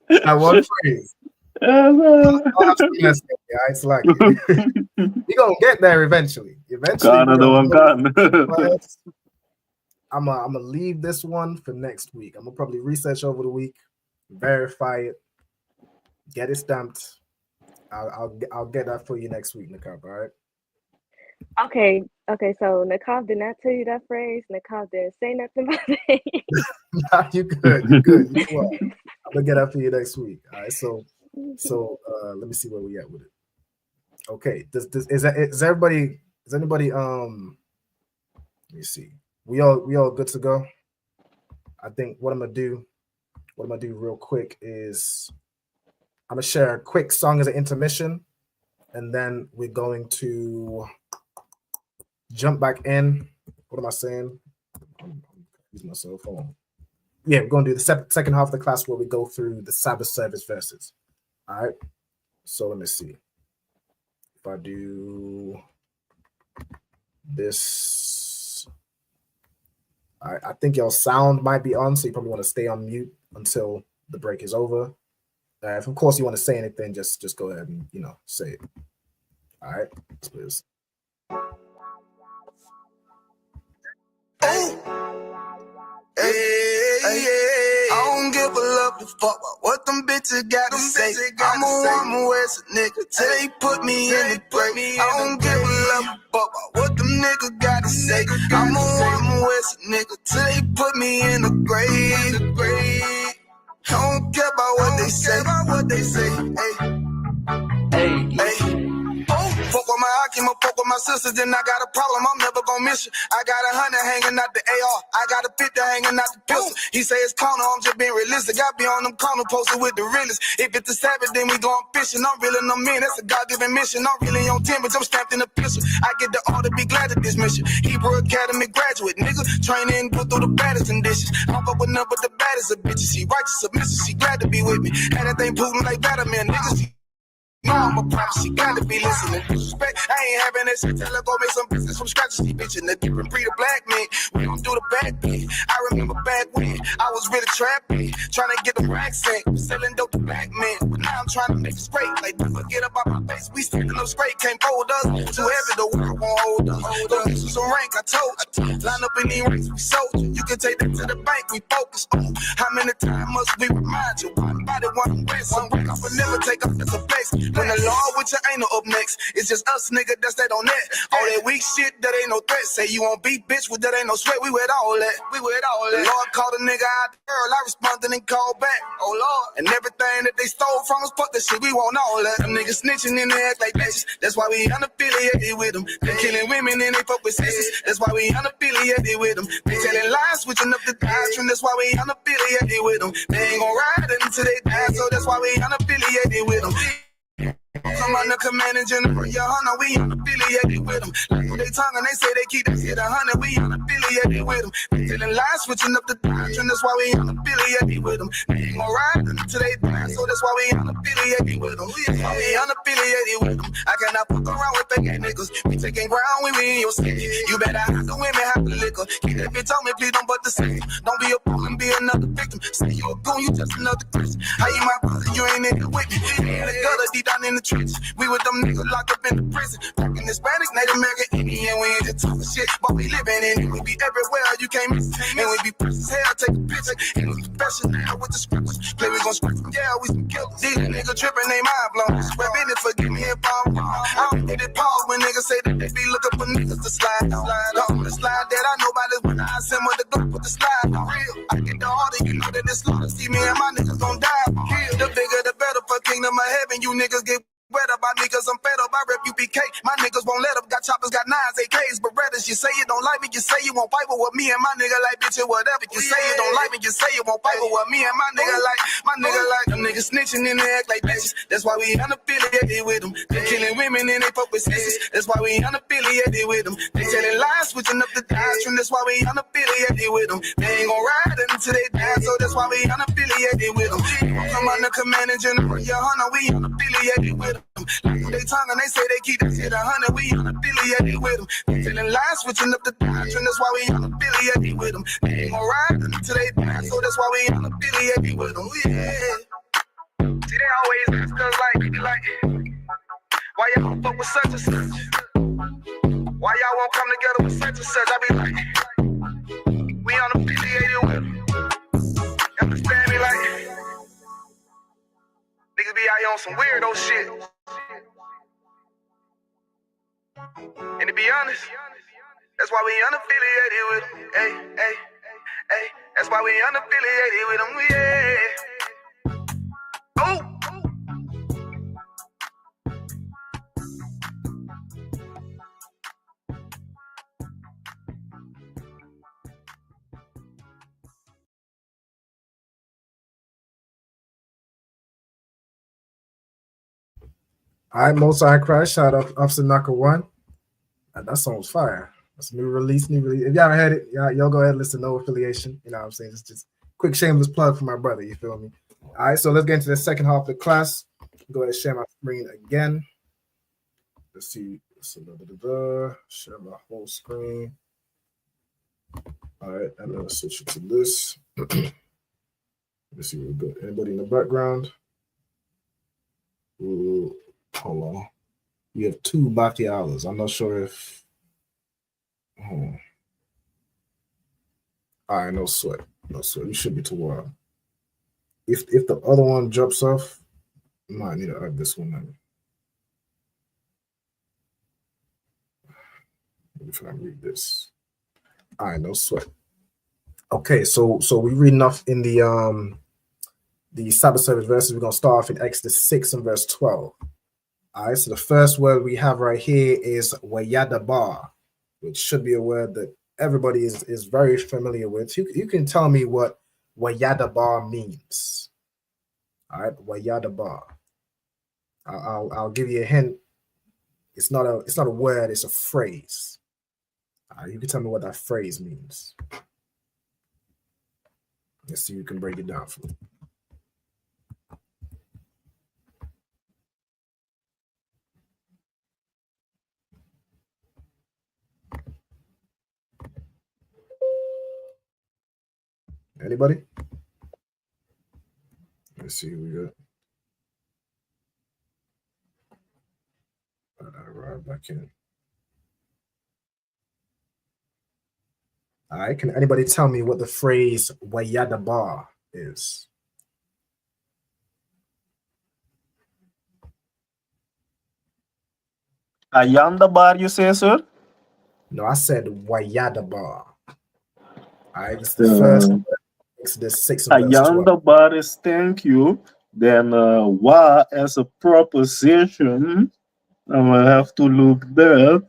That one phrase. It's like you're gonna get there eventually. I'm gonna leave this one for next week. I'm gonna probably research over the week, verify it, get it stamped. I'll get that for you next week, Nakab. All right. Okay. So Nakab did not tell you that phrase. Nakab didn't say nothing about it. Nah, you good. You well. I'm gonna get that for you next week. All right. So let me see where we at with it. Okay. Is everybody? Is anybody? Let me see. We all good to go. I think what I'm gonna do real quick is I'm gonna share a quick song as an intermission, and then we're going to jump back in. What am I saying? I'm using my cell phone. Yeah, we're gonna do the second half of the class where we go through the Sabbath service verses. All right. So let me see. If I do this, I think your sound might be on, so you probably want to stay on mute until the break is over. If of course you want to say anything, just go ahead and say it. All right, please. Hey, I don't give a love to fuck about what them bitches gotta say. I'm a West nigga till they put me in the grave. I don't give a love to fuck about what them niggas gotta say. I'm a West nigga till they put me in the grave. I don't care about what they say. Hey. Fuck with my Akima, fuck with my sisters, then I got a problem, I'm never gonna miss you. I got 100 hanging out the AR, I got a 50 hanging out the pistol. He say it's corner, I'm just being realistic. I be on them corner posted with the realest. If it's the Sabbath, then we going fishing. I'm reeling them in, that's a God-given mission. I'm really on 10, but I'm stamped in the pistol. I get the order, be glad at this mission. Hebrew Academy graduate, nigga. Training, go through the baddest conditions. I don't fuck with none but the baddest of bitches. She righteous, submissive, she glad to be with me. And that thing Putin like Batman, niggas. I'm a prophet, she gotta be listening. Disrespect, I ain't having that shit. Tell her go make some business from scratch. She bitchin' the different breed of black men. We don't do the bad thing. I remember back when I was really trapping, trying to get the racks in, selling dope to black men. But now I'm trying to make it straight. Like, don't forget about my face. We standing up straight, can't hold us. Too heavy, the world won't hold us. Don't get you some rank, I told you. Line up in these ranks, we sold you. You can take that to the bank, we focus on. How many times must we remind you? One body, one way, some rank. I would never take up as a face. When the law with your ain't no up next, it's just us, nigga, that's that on that. All that weak shit, that ain't no threat. Say you won't beat, bitch, with that ain't no sweat. We with all that. The Lord called a nigga out the girl, I responded and called back. Oh Lord, and everything that they stole from us, fuck that shit, we want all that. Them niggas snitching and they act like bitches. That's why we unaffiliated with them. They killing women and they fuck with sisters. That's why we unaffiliated with them. They telling lies, switching up the doctrine. That's why we unaffiliated with them. They ain't gon' ride until they die, so that's why we unaffiliated with them. Come on the command and general, your honor, we unaffiliated with them. Like they tongue and they say they keep that shit 100, we unaffiliated with them. They telling lies, switching up the doctrine, that's why we unaffiliated with them. They ain't gon' ride until they die, so that's why we unaffiliated with them. We unaffiliated with them. I cannot fuck around with fake niggas. We taking ground when we in your city. You better have the women, have the liquor. Keep that bitch on me, please don't but the same. Don't be a fool and be another victim. Say you a goon, you just another Christian. How you my brother, you ain't in it with me. In the gutter, deep down in the trenches. We with them niggas locked up in the prison. Fucking Hispanic, Native American, Indian. We ain't just talking shit, but we living in it. We be everywhere, you can't miss it. And we be fresh as hell, take a picture. And we professional now with the scriptures. Play, we gon' scratch them, yeah, we some killers. These niggas tripping, they mind blown. Swear business, forgive me if I'm wrong. I don't get it pause when niggas say that they be looking for niggas to slide on. On the slide that I know about this when I send with the gun with the slide on. Real, I get the order, you know that it's slaughter. See me and my niggas gon' die. The bigger the better for kingdom of heaven, you niggas get wet up by me cause I'm fed up, I rep UPK. My niggas won't let up, got choppers, got 9s, AKs, Berettas. You say you don't like me, you say you won't fight with me and my nigga like bitch or whatever. You say you don't like me, you say you won't fight with me and my nigga like them niggas snitching and they act like bitches. That's why we unaffiliated with them. They killing women and they fuck with sisters. That's why we unaffiliated with them. They telling lies, switching up the doctrine. That's why we unaffiliated with them. They ain't gon' ride until they die, so that's why we unaffiliated with them. Come on the command and general, your honor, we unaffiliated with them. Like they tongue and they say they keep that shit 100, we unaffiliated with them. They telling lies, switching up the doctrine, that's why we unaffiliated with them. They ain't gon' ride until they die, so that's why we unaffiliated with them. Yeah. See, they always ask us like, why y'all don't fuck with such and such? Why y'all won't come together with such and such? I be like, we unaffiliated with them. You understand me? Like, niggas be out here on some weirdo shit. And to be honest, that's why we unaffiliated with them. Hey, that's why we unaffiliated with them. Yeah. Oh. All right, Most High Christ, shout out Officer Knocker 1. That song's fire. That's a new release. If y'all heard it, y'all go ahead and listen. No affiliation. You know what I'm saying? It's just quick shameless plug for my brother. You feel me? All right, so let's get into the second half of the class. Go ahead and share my screen again. Let's see. Share my whole screen. All right, and then I'll switch it to this. Let's see what we got. Anybody in the background? Ooh, hold on. We have 2 Bakialas. I'm not sure if. All right, no sweat. No sweat. You should be too wild. If the other one drops off, I might need to add this one in. If I read this. All right, no sweat. Okay, so we read enough in the Sabbath service verses. We're gonna start off in Exodus 6 and verse 12. All right, so the first word we have right here is wayadabar, which should be a word that everybody is very familiar with. You can tell me what wayadabar means. All right, wayadabar. I'll give you a hint. It's not a word. It's a phrase. You can tell me what that phrase means. Let's see if you can break it down for me. Anybody? Let's see who we got. Right back in. All right, can anybody tell me what the phrase wayadabar is? Ayanda you say, sir? No, I said wayadabar. All right, it's the first Exodus 6 and verse 12. Ayanda is thank you. Then wa as a proposition. I'm gonna have to look that.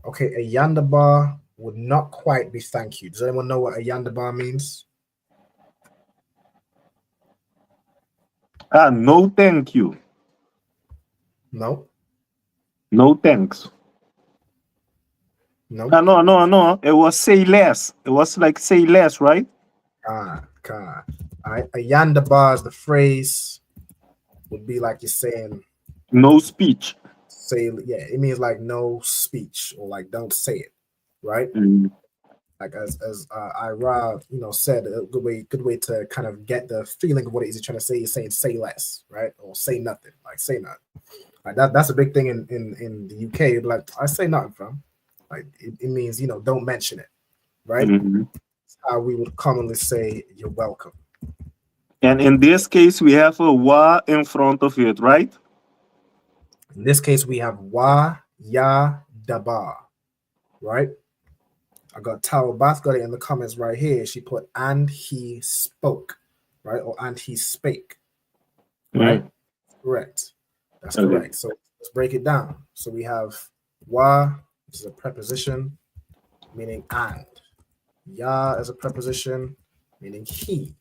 Okay, a yandabar would not quite be thank you. Does anyone know what a yandabar means? No, thank you. No. No thanks. No. No. It was say less. It was like say less, right? All right. A yonder bar is the phrase would be like you're saying no speech. It means like no speech or like don't say it, right? Like as Ira, said, a good way to kind of get the feeling of what it is you're trying to say. You're saying say less, right? Or say nothing, like say nothing. Like that's a big thing in the UK. Like I say nothing, fam. Like it means don't mention it, right? That's how we would commonly say you're welcome. And in this case, we have a wa in front of it, right? In this case, we have wa ya daba, right? I got Tara Bath got it in the comments right here. She put and he spoke, right? Or and he spake, right? Correct. That's correct. So let's break it down. So we have wa, which is a preposition meaning and. Ya as a preposition meaning he.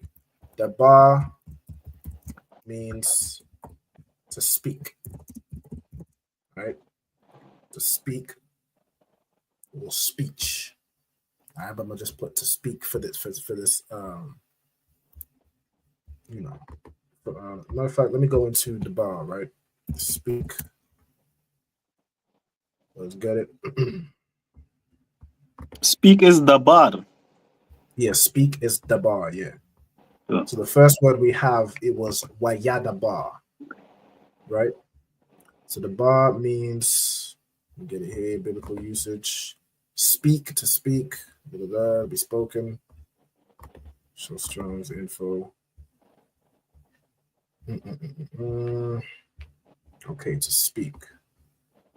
Daba means to speak, right? To speak or speech. All right, but I'm gonna just put to speak for this matter of fact, let me go into the bar, right? Speak. Let's get it. Speak is the bar. Yeah, speak is the bar, yeah. So the first word we have, it was wayada bar, right? So the bar means, get it here, biblical usage. Speak, to speak, be spoken. Show Strong's info. Okay, to speak.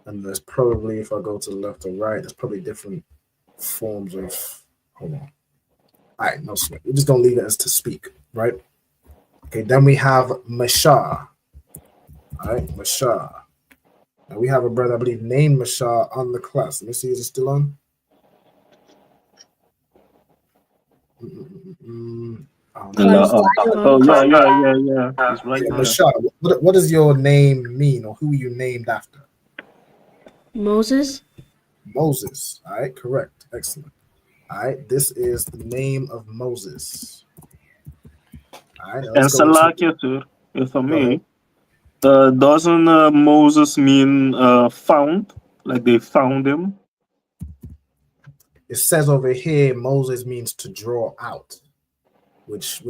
And there's probably, if I go to the left or right, there's probably different forms of, hold on. All right, no sweat. We're just going to leave it as to speak, right? Okay, then we have Mashah. All right, Mashah. Now we have a brother, I believe, named Mashah on the class. Let me see, is it still on? Yeah. It's right there. Mashah, what does your name mean, or who are you named after? Moses. Moses. All right, correct. Excellent. All right, this is the name of Moses. All right, And Salakia, sir, if I may, doesn't Moses mean found? Like they found him? It says over here, Moses means to draw out, which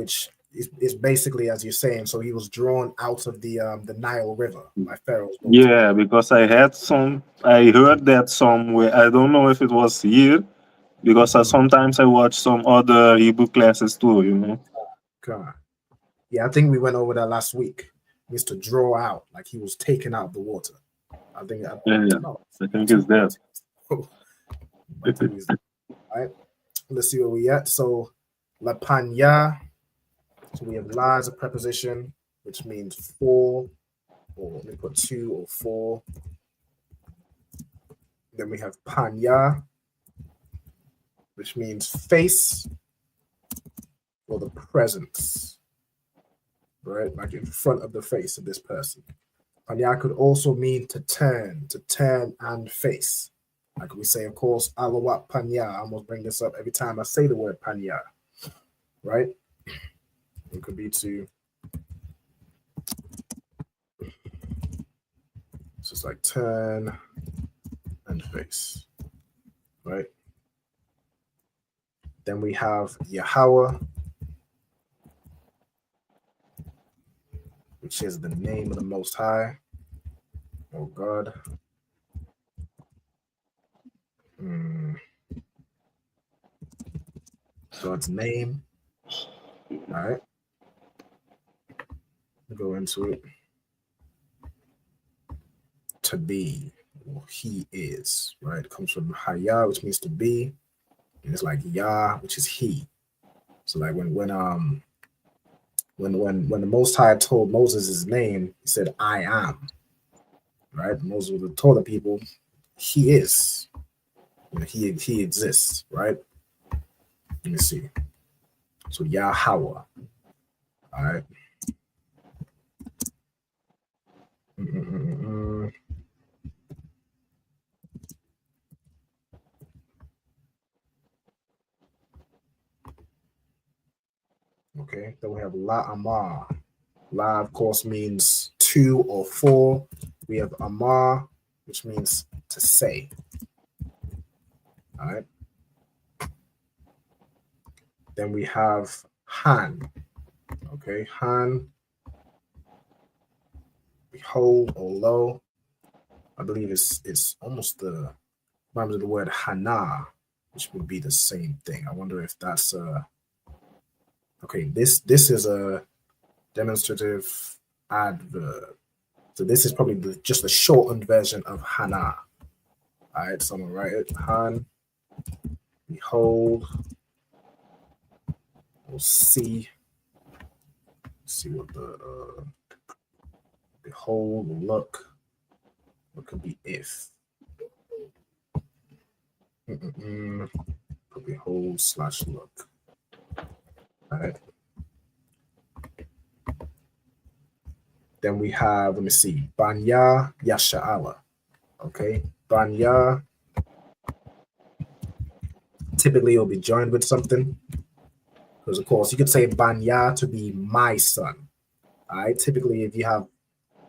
is basically, as you're saying, so he was drawn out of the Nile River by Pharaoh's boat. Yeah, because I heard that somewhere. I don't know if it was here, because sometimes I watch some other Hebrew classes too, God. Yeah, I think we went over that last week. It means to draw out, like he was taken out of the water. I think I think it's there. All right, let's see where we at. So La Panya. So we have la as a preposition, which means for, or let me put 2 or 4. Then we have panya, which means face or the presence, right? Like in front of the face of this person. Panya could also mean to turn and face. Like we say, of course, alawat panya. I almost bring this up every time I say the word panya, right? It could be to, so it's like turn and face, right? Then we have Yahweh, which is the name of the Most High, oh God. God's name, all right? Go into it. To be, or he is, right? It comes from Haya, which means to be, and it's like Yah, which is he. So like when the Most High told Moses his name, he said, "I am." Right? Moses would have told the people, "He is." He exists. Right? Let me see. So Yahweh. All right. Okay, then we have La Amar. La, of course, means two or four. We have Amar, which means to say. All right. Then we have Han. Okay, Han, behold or lo. I believe it's almost the rhymes of the word Hana, which would be the same thing. I wonder if that's okay. This is a demonstrative adverb. So this is probably just a shortened version of Hana. All right, so I'm gonna write it. Han, behold, we'll see. See what the behold, look. What could be if? Behold / look. All right. Then we have, let me see, Banya Yasha'ala. Okay, Banya. Typically, it'll be joined with something. Because, of course, you could say Banya to be my son. All right, typically, if you have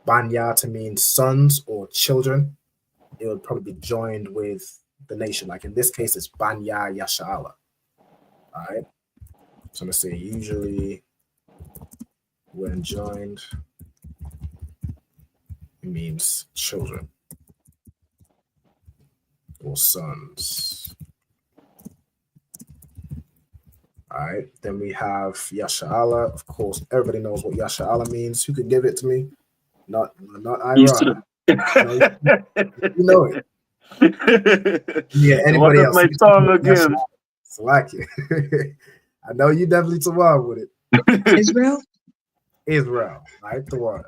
Banya to mean sons or children, it would probably be joined with the nation. Like in this case, it's Banya Yasha'ala. All right, so I'm going to say usually when joined, it means children or sons. All right, then we have Yasha'ala. Of course, everybody knows what Yasha'ala means. Who could give it to me? Not Iran. You know it. Yeah, anybody else? My tongue again. Salakia. I know you definitely Tawad with it. Israel? Israel. All right, Tawad.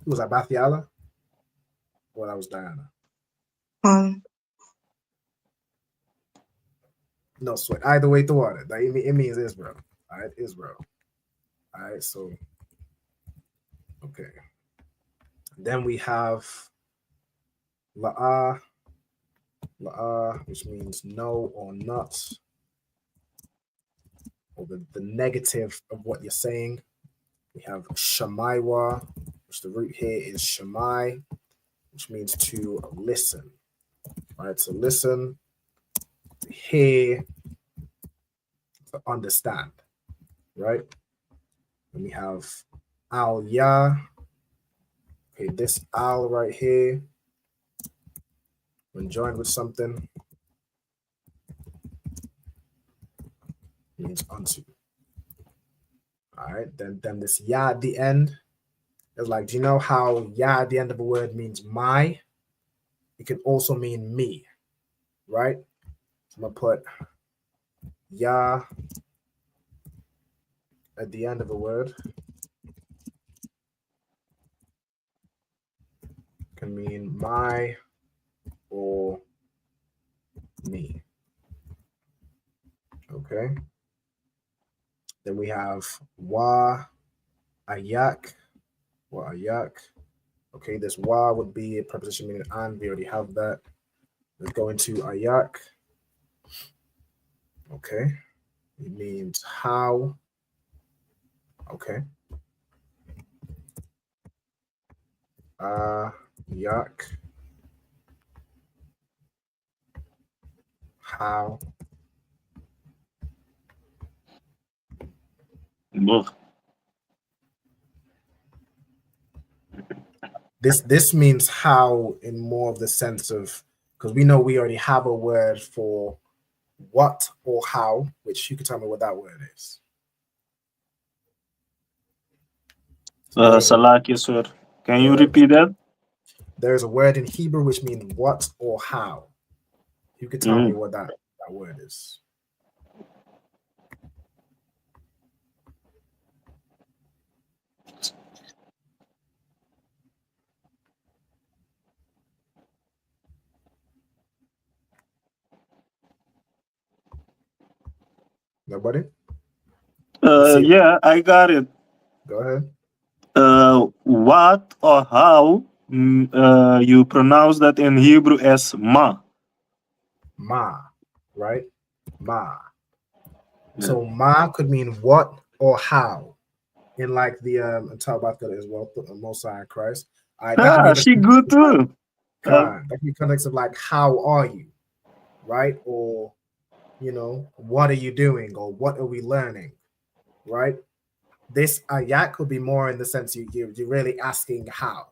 Who was that, Bathiala? Well, that was Diana. No sweat. Either way, Tawad. Like, it means Israel. All right, Israel. All right, so, okay. Then we have La'ah, which means no or not, or the negative of what you're saying. We have Shamaiwa, which the root here is Shamai, which means to listen. All right, so listen, to hear, to understand, right? And we have Al-Ya. Okay, this Al right here, when joined with something, means unto. All right, then this Ya at the end is like, do you know how Ya at the end of a word means my? It can also mean me, right? So I'm gonna put Ya at the end of a word. Can mean my or me. Okay. Then we have Wa Ayak. Wa Ayak. Okay, this Wa would be a preposition meaning and. We already have that. Let's go into Ayak. Okay. It means how. Okay. Ayak. How. Look. This means how in more of the sense of, because we know we already have a word for what or how, which you can tell me what that word is. Salaki, sir. Can you repeat that? There's a word in Hebrew which means what or how. You can tell me what that word is. Nobody? Yeah, I got it. Go ahead. What or how You pronounce that in Hebrew as ma. Ma, right? Ma. So ma could mean what or how, in like the Taubat as well, Mosiah Christ. She good too. That could be context of like, how are you, right? Or, you know, what are you doing, or what are we learning, right? This ayat could be more in the sense you're really asking how,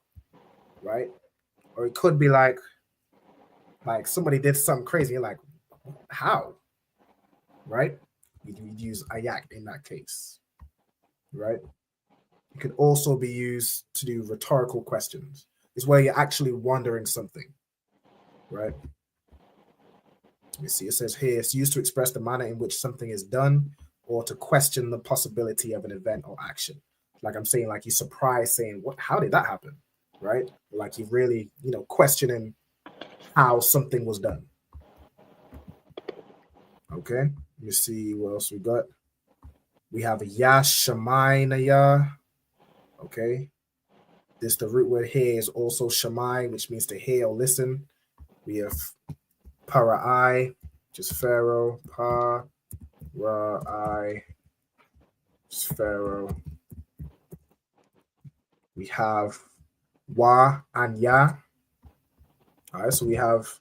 right? Or it could be like somebody did something crazy, you're like, how, right? You'd use ayat in that case, right? It could also be used to do rhetorical questions. It's where you're actually wondering something, right? Let me see. It says here, it's used to express the manner in which something is done or to question the possibility of an event or action. Like I'm saying, like you're surprised, saying, "What? How did that happen?" Right? Like you really, you know, questioning how something was done. Okay. Let me see what else we got. We have ya shamai naya. Okay. The root word here is also shamai, which means to hear or listen. We have para'ai, which is Pharaoh. Para'ai, which is Pharaoh. We have wa and ya. All right, so we have,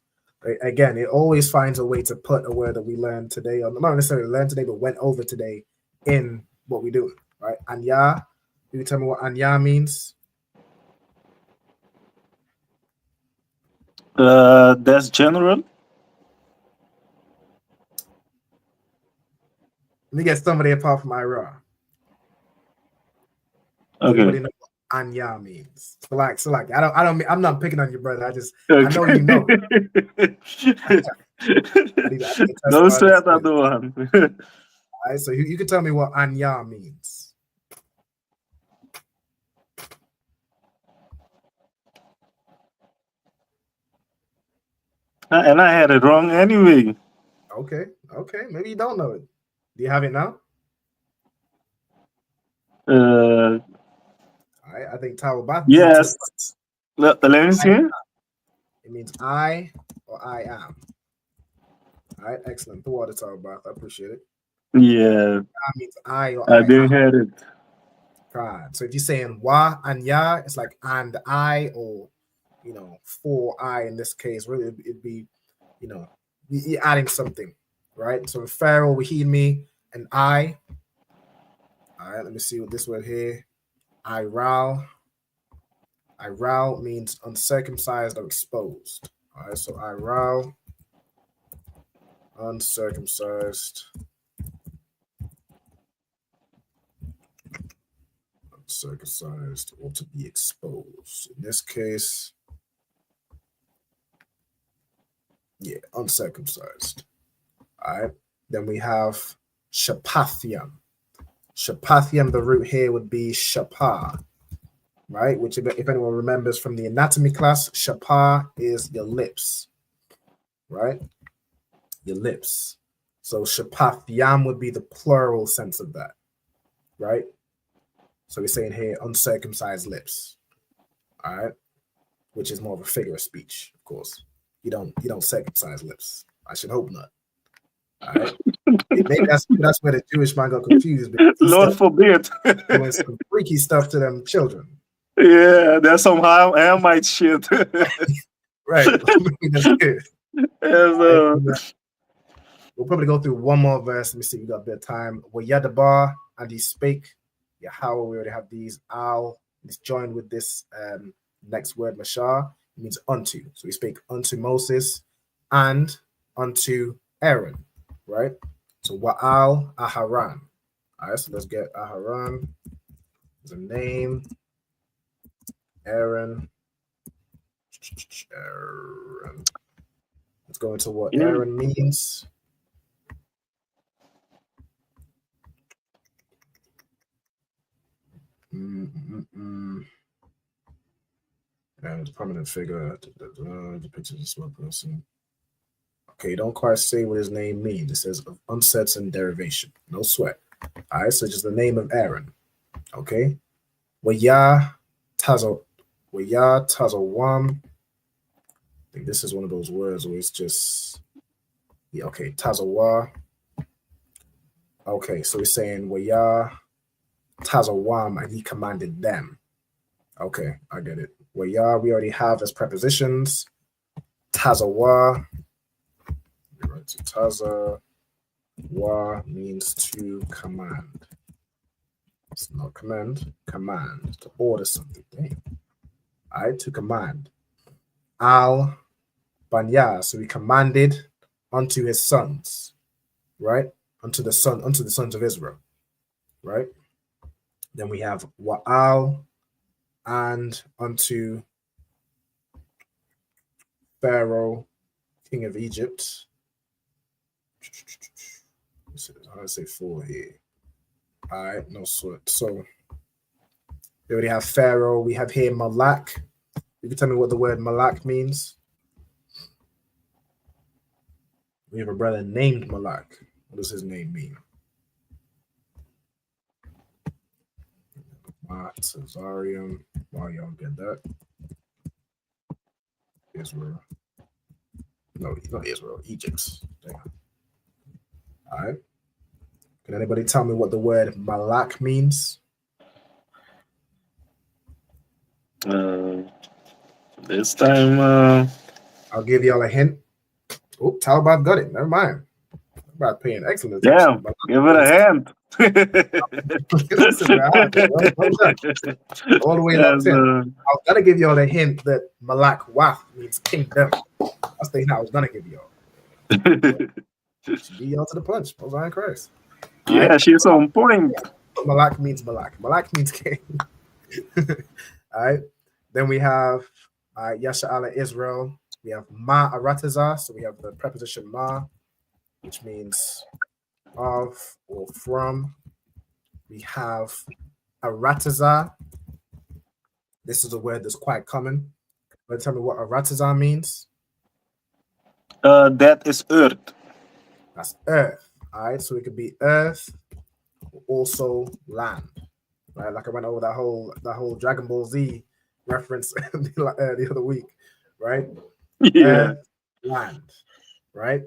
again, it always finds a way to put a word that we learned today, or not necessarily learned today, but went over today in what we do, right? Anya, you tell me what anya means? That's general. Let me get somebody apart from Ira. Okay. Everybody know what anya means. So I'm not picking on you, brother. I know you know. Don't say that one. All right, so you can tell me what anya means. And I had it wrong anyway. Okay, maybe you don't know it. Do you have it now? All right, I think Tawabat. Yes. Let me see. It means I or I am. All right, excellent. The water Tawabat. I appreciate it. Yeah. That means I or I didn't hear it. God. So if you're saying wa and ya, it's like and I, or you know, for I in this case. Really, it'd be, you know, you're adding something, right? So Pharaoh will heed me, and I. All right, let me see what this word here. Iral. Iral means uncircumcised or exposed. All right, so Iral, uncircumcised. Uncircumcised or to be exposed. In this case, yeah, uncircumcised. All right, then we have Shapathium. Shapathium, the root here would be Shapar, right? Which, if anyone remembers from the anatomy class, Shapar is your lips, right? Your lips. So Shapathiam would be the plural sense of that, right? So we're saying here uncircumcised lips, all right? Which is more of a figure of speech, of course. You don't circumcise lips. I should hope not. All right. Maybe that's where the Jewish man got confused. Lord forbid. Doing some freaky stuff to them children. Yeah, that's some Hamite shit. Right. That's good. We'll probably go through one more verse. Let me see. We got a bit of time. Wayadabar and he spake. Yahweh, we already have these. Al. It's joined with this next word, Mashar. It means unto. So he spake unto Moses and unto Aaron. Right? So Wa'al Aharon. All right, so let's get Aharon. There's a name. Aaron. Let's go into what Aaron means. And prominent figure depicted as one person. Okay, don't quite say what his name means. It says of uncertain derivation. No sweat. All right, so just the name of Aaron. Okay. Waya Tazo Waya Tazawam. I think this is one of those words where it's just, yeah, okay, Tazawa. Okay, so it's saying Waya Tazawam, and he commanded them. Okay, I get it. Waya we already have as prepositions. Tazawa. Right, so Tazawa means to command. It's not command, to order something. Dang. All right, to command. Al Banya, so he commanded unto his sons, right? Unto the sons of Israel, right? Then we have Wa'al, and unto Pharaoh, king of Egypt. How do I say four here? All right, no sweat. So we already have Pharaoh. We have here Malak. You can tell me what the word Malak means. We have a brother named Malak. What does his name mean? Cesarium. Why y'all get that? Israel. No, not Israel. Egypt. Damn. All right. Can anybody tell me what the word Malak means? This time, I'll give y'all a hint. Oh, Taliban got it. Never mind. About paying excellent attention. Give it a hand. Listen, man, all the way locked in. I was gonna give y'all the hint that Malak Wath means kingdom. That's the hint I was gonna give y'all. She beat y'all to the punch. Oh, Zion Christ. Yeah, right. She's on point. Malak means Malak. Malak means king. All right. Then we have Yasha'ala Israel. We have Ma Arataza. So we have the preposition Ma, which means of or from. We have Arataza. This is a word that's quite common. Can you tell me what Arataza means? That is earth. That's earth. All right, so it could be earth, also land. Right, like I went over that whole Dragon Ball Z reference the other week, right? Yeah. Earth, land, right?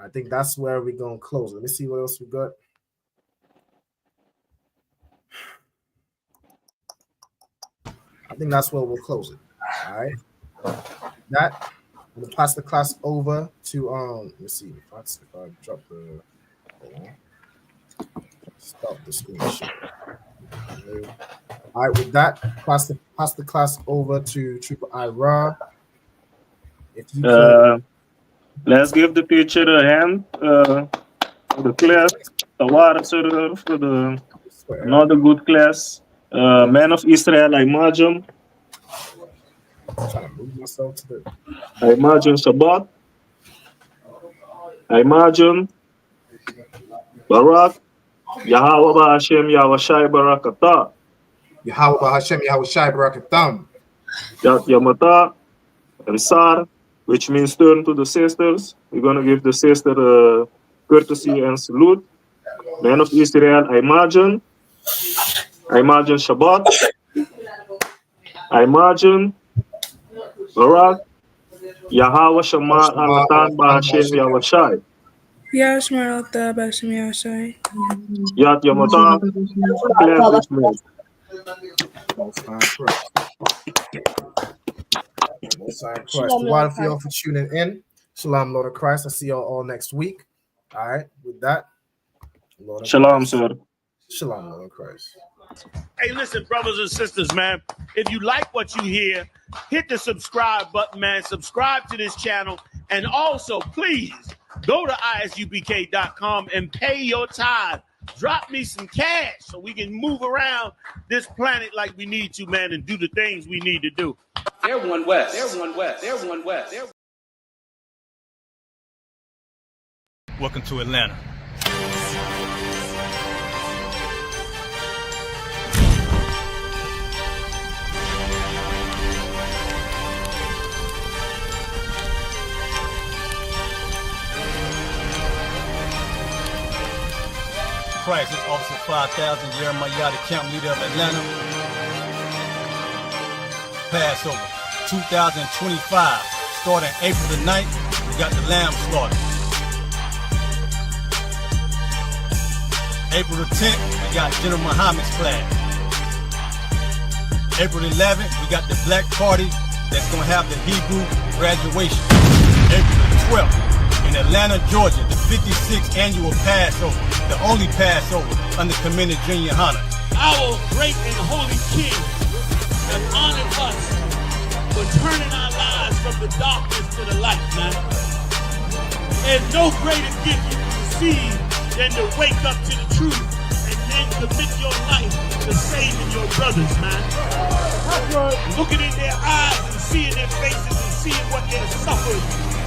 I think that's where we're gonna close. Let me see what else we got. I think that's where we'll close it. All right. That I'm gonna pass the class over to let me see if I drop the stop the screen share. All right, with that, pass the class over to Triple Ira. If you could, let's give the teacher a hand for the class, the water for the another good class. Man of Israel, I imagine. I'm trying to move myself to the. I imagine Shabbat. I imagine Barak. Yahweh Ba'Hashem Yahweh Barakatah. Yahweh Ba'Hashem Yahweh Barakatam. Yat Yamata Risar, which means turn to the sisters. We're going to give the sister a courtesy and salute. Man of Israel, I imagine Shabbat. I imagine Barak. Yahweh Shema Alatan Ba'Hashem Yahweh Shai. Yashmar Alta Bashim Yashai. Yat Yamata. Most High Christ. While for y'all for tuning in. Shalom, Lord of Christ. I see y'all all next week. All right. With that, Lord Shalom, sir. Shalom, Lord of Christ. Hey, listen, brothers and sisters, man. If you like what you hear, hit the subscribe button, man. Subscribe to this channel. And also, please go to ISUPK.com and pay your tithe. Drop me some cash so we can move around this planet like we need to, man, and do the things we need to do. They're one West. They're one West. They're one West. Welcome to Atlanta. Christ, this Officer 5000, Jeremiah, the camp leader of Atlanta. Passover 2025. Starting April the 9th, we got the lamb slaughter. April the 10th, we got General Muhammad's class. April the 11th, we got the black party that's going to have the Hebrew graduation. April the 12th, in Atlanta, Georgia, the 56th annual Passover, the only Passover under Commander Junior Hunter. Our great and holy King has honored us for turning our lives from the darkness to the light, man. There's no greater gift you can receive than to wake up to the truth and then commit your life to saving your brothers, man. Looking in their eyes and seeing their faces and seeing what they've suffered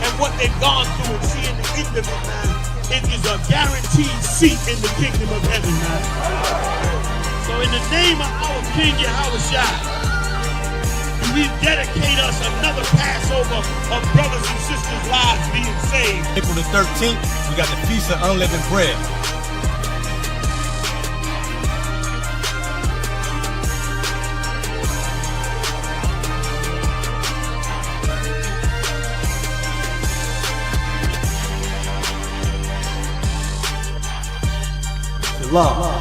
and what they've gone through and seeing the end of it, man. It is a guaranteed seat in the kingdom of heaven, man. So in the name of our King Yahushua, we dedicate us another Passover of brothers and sisters' lives being saved. April the 13th, we got the Feast of Unleavened Bread. Shalom.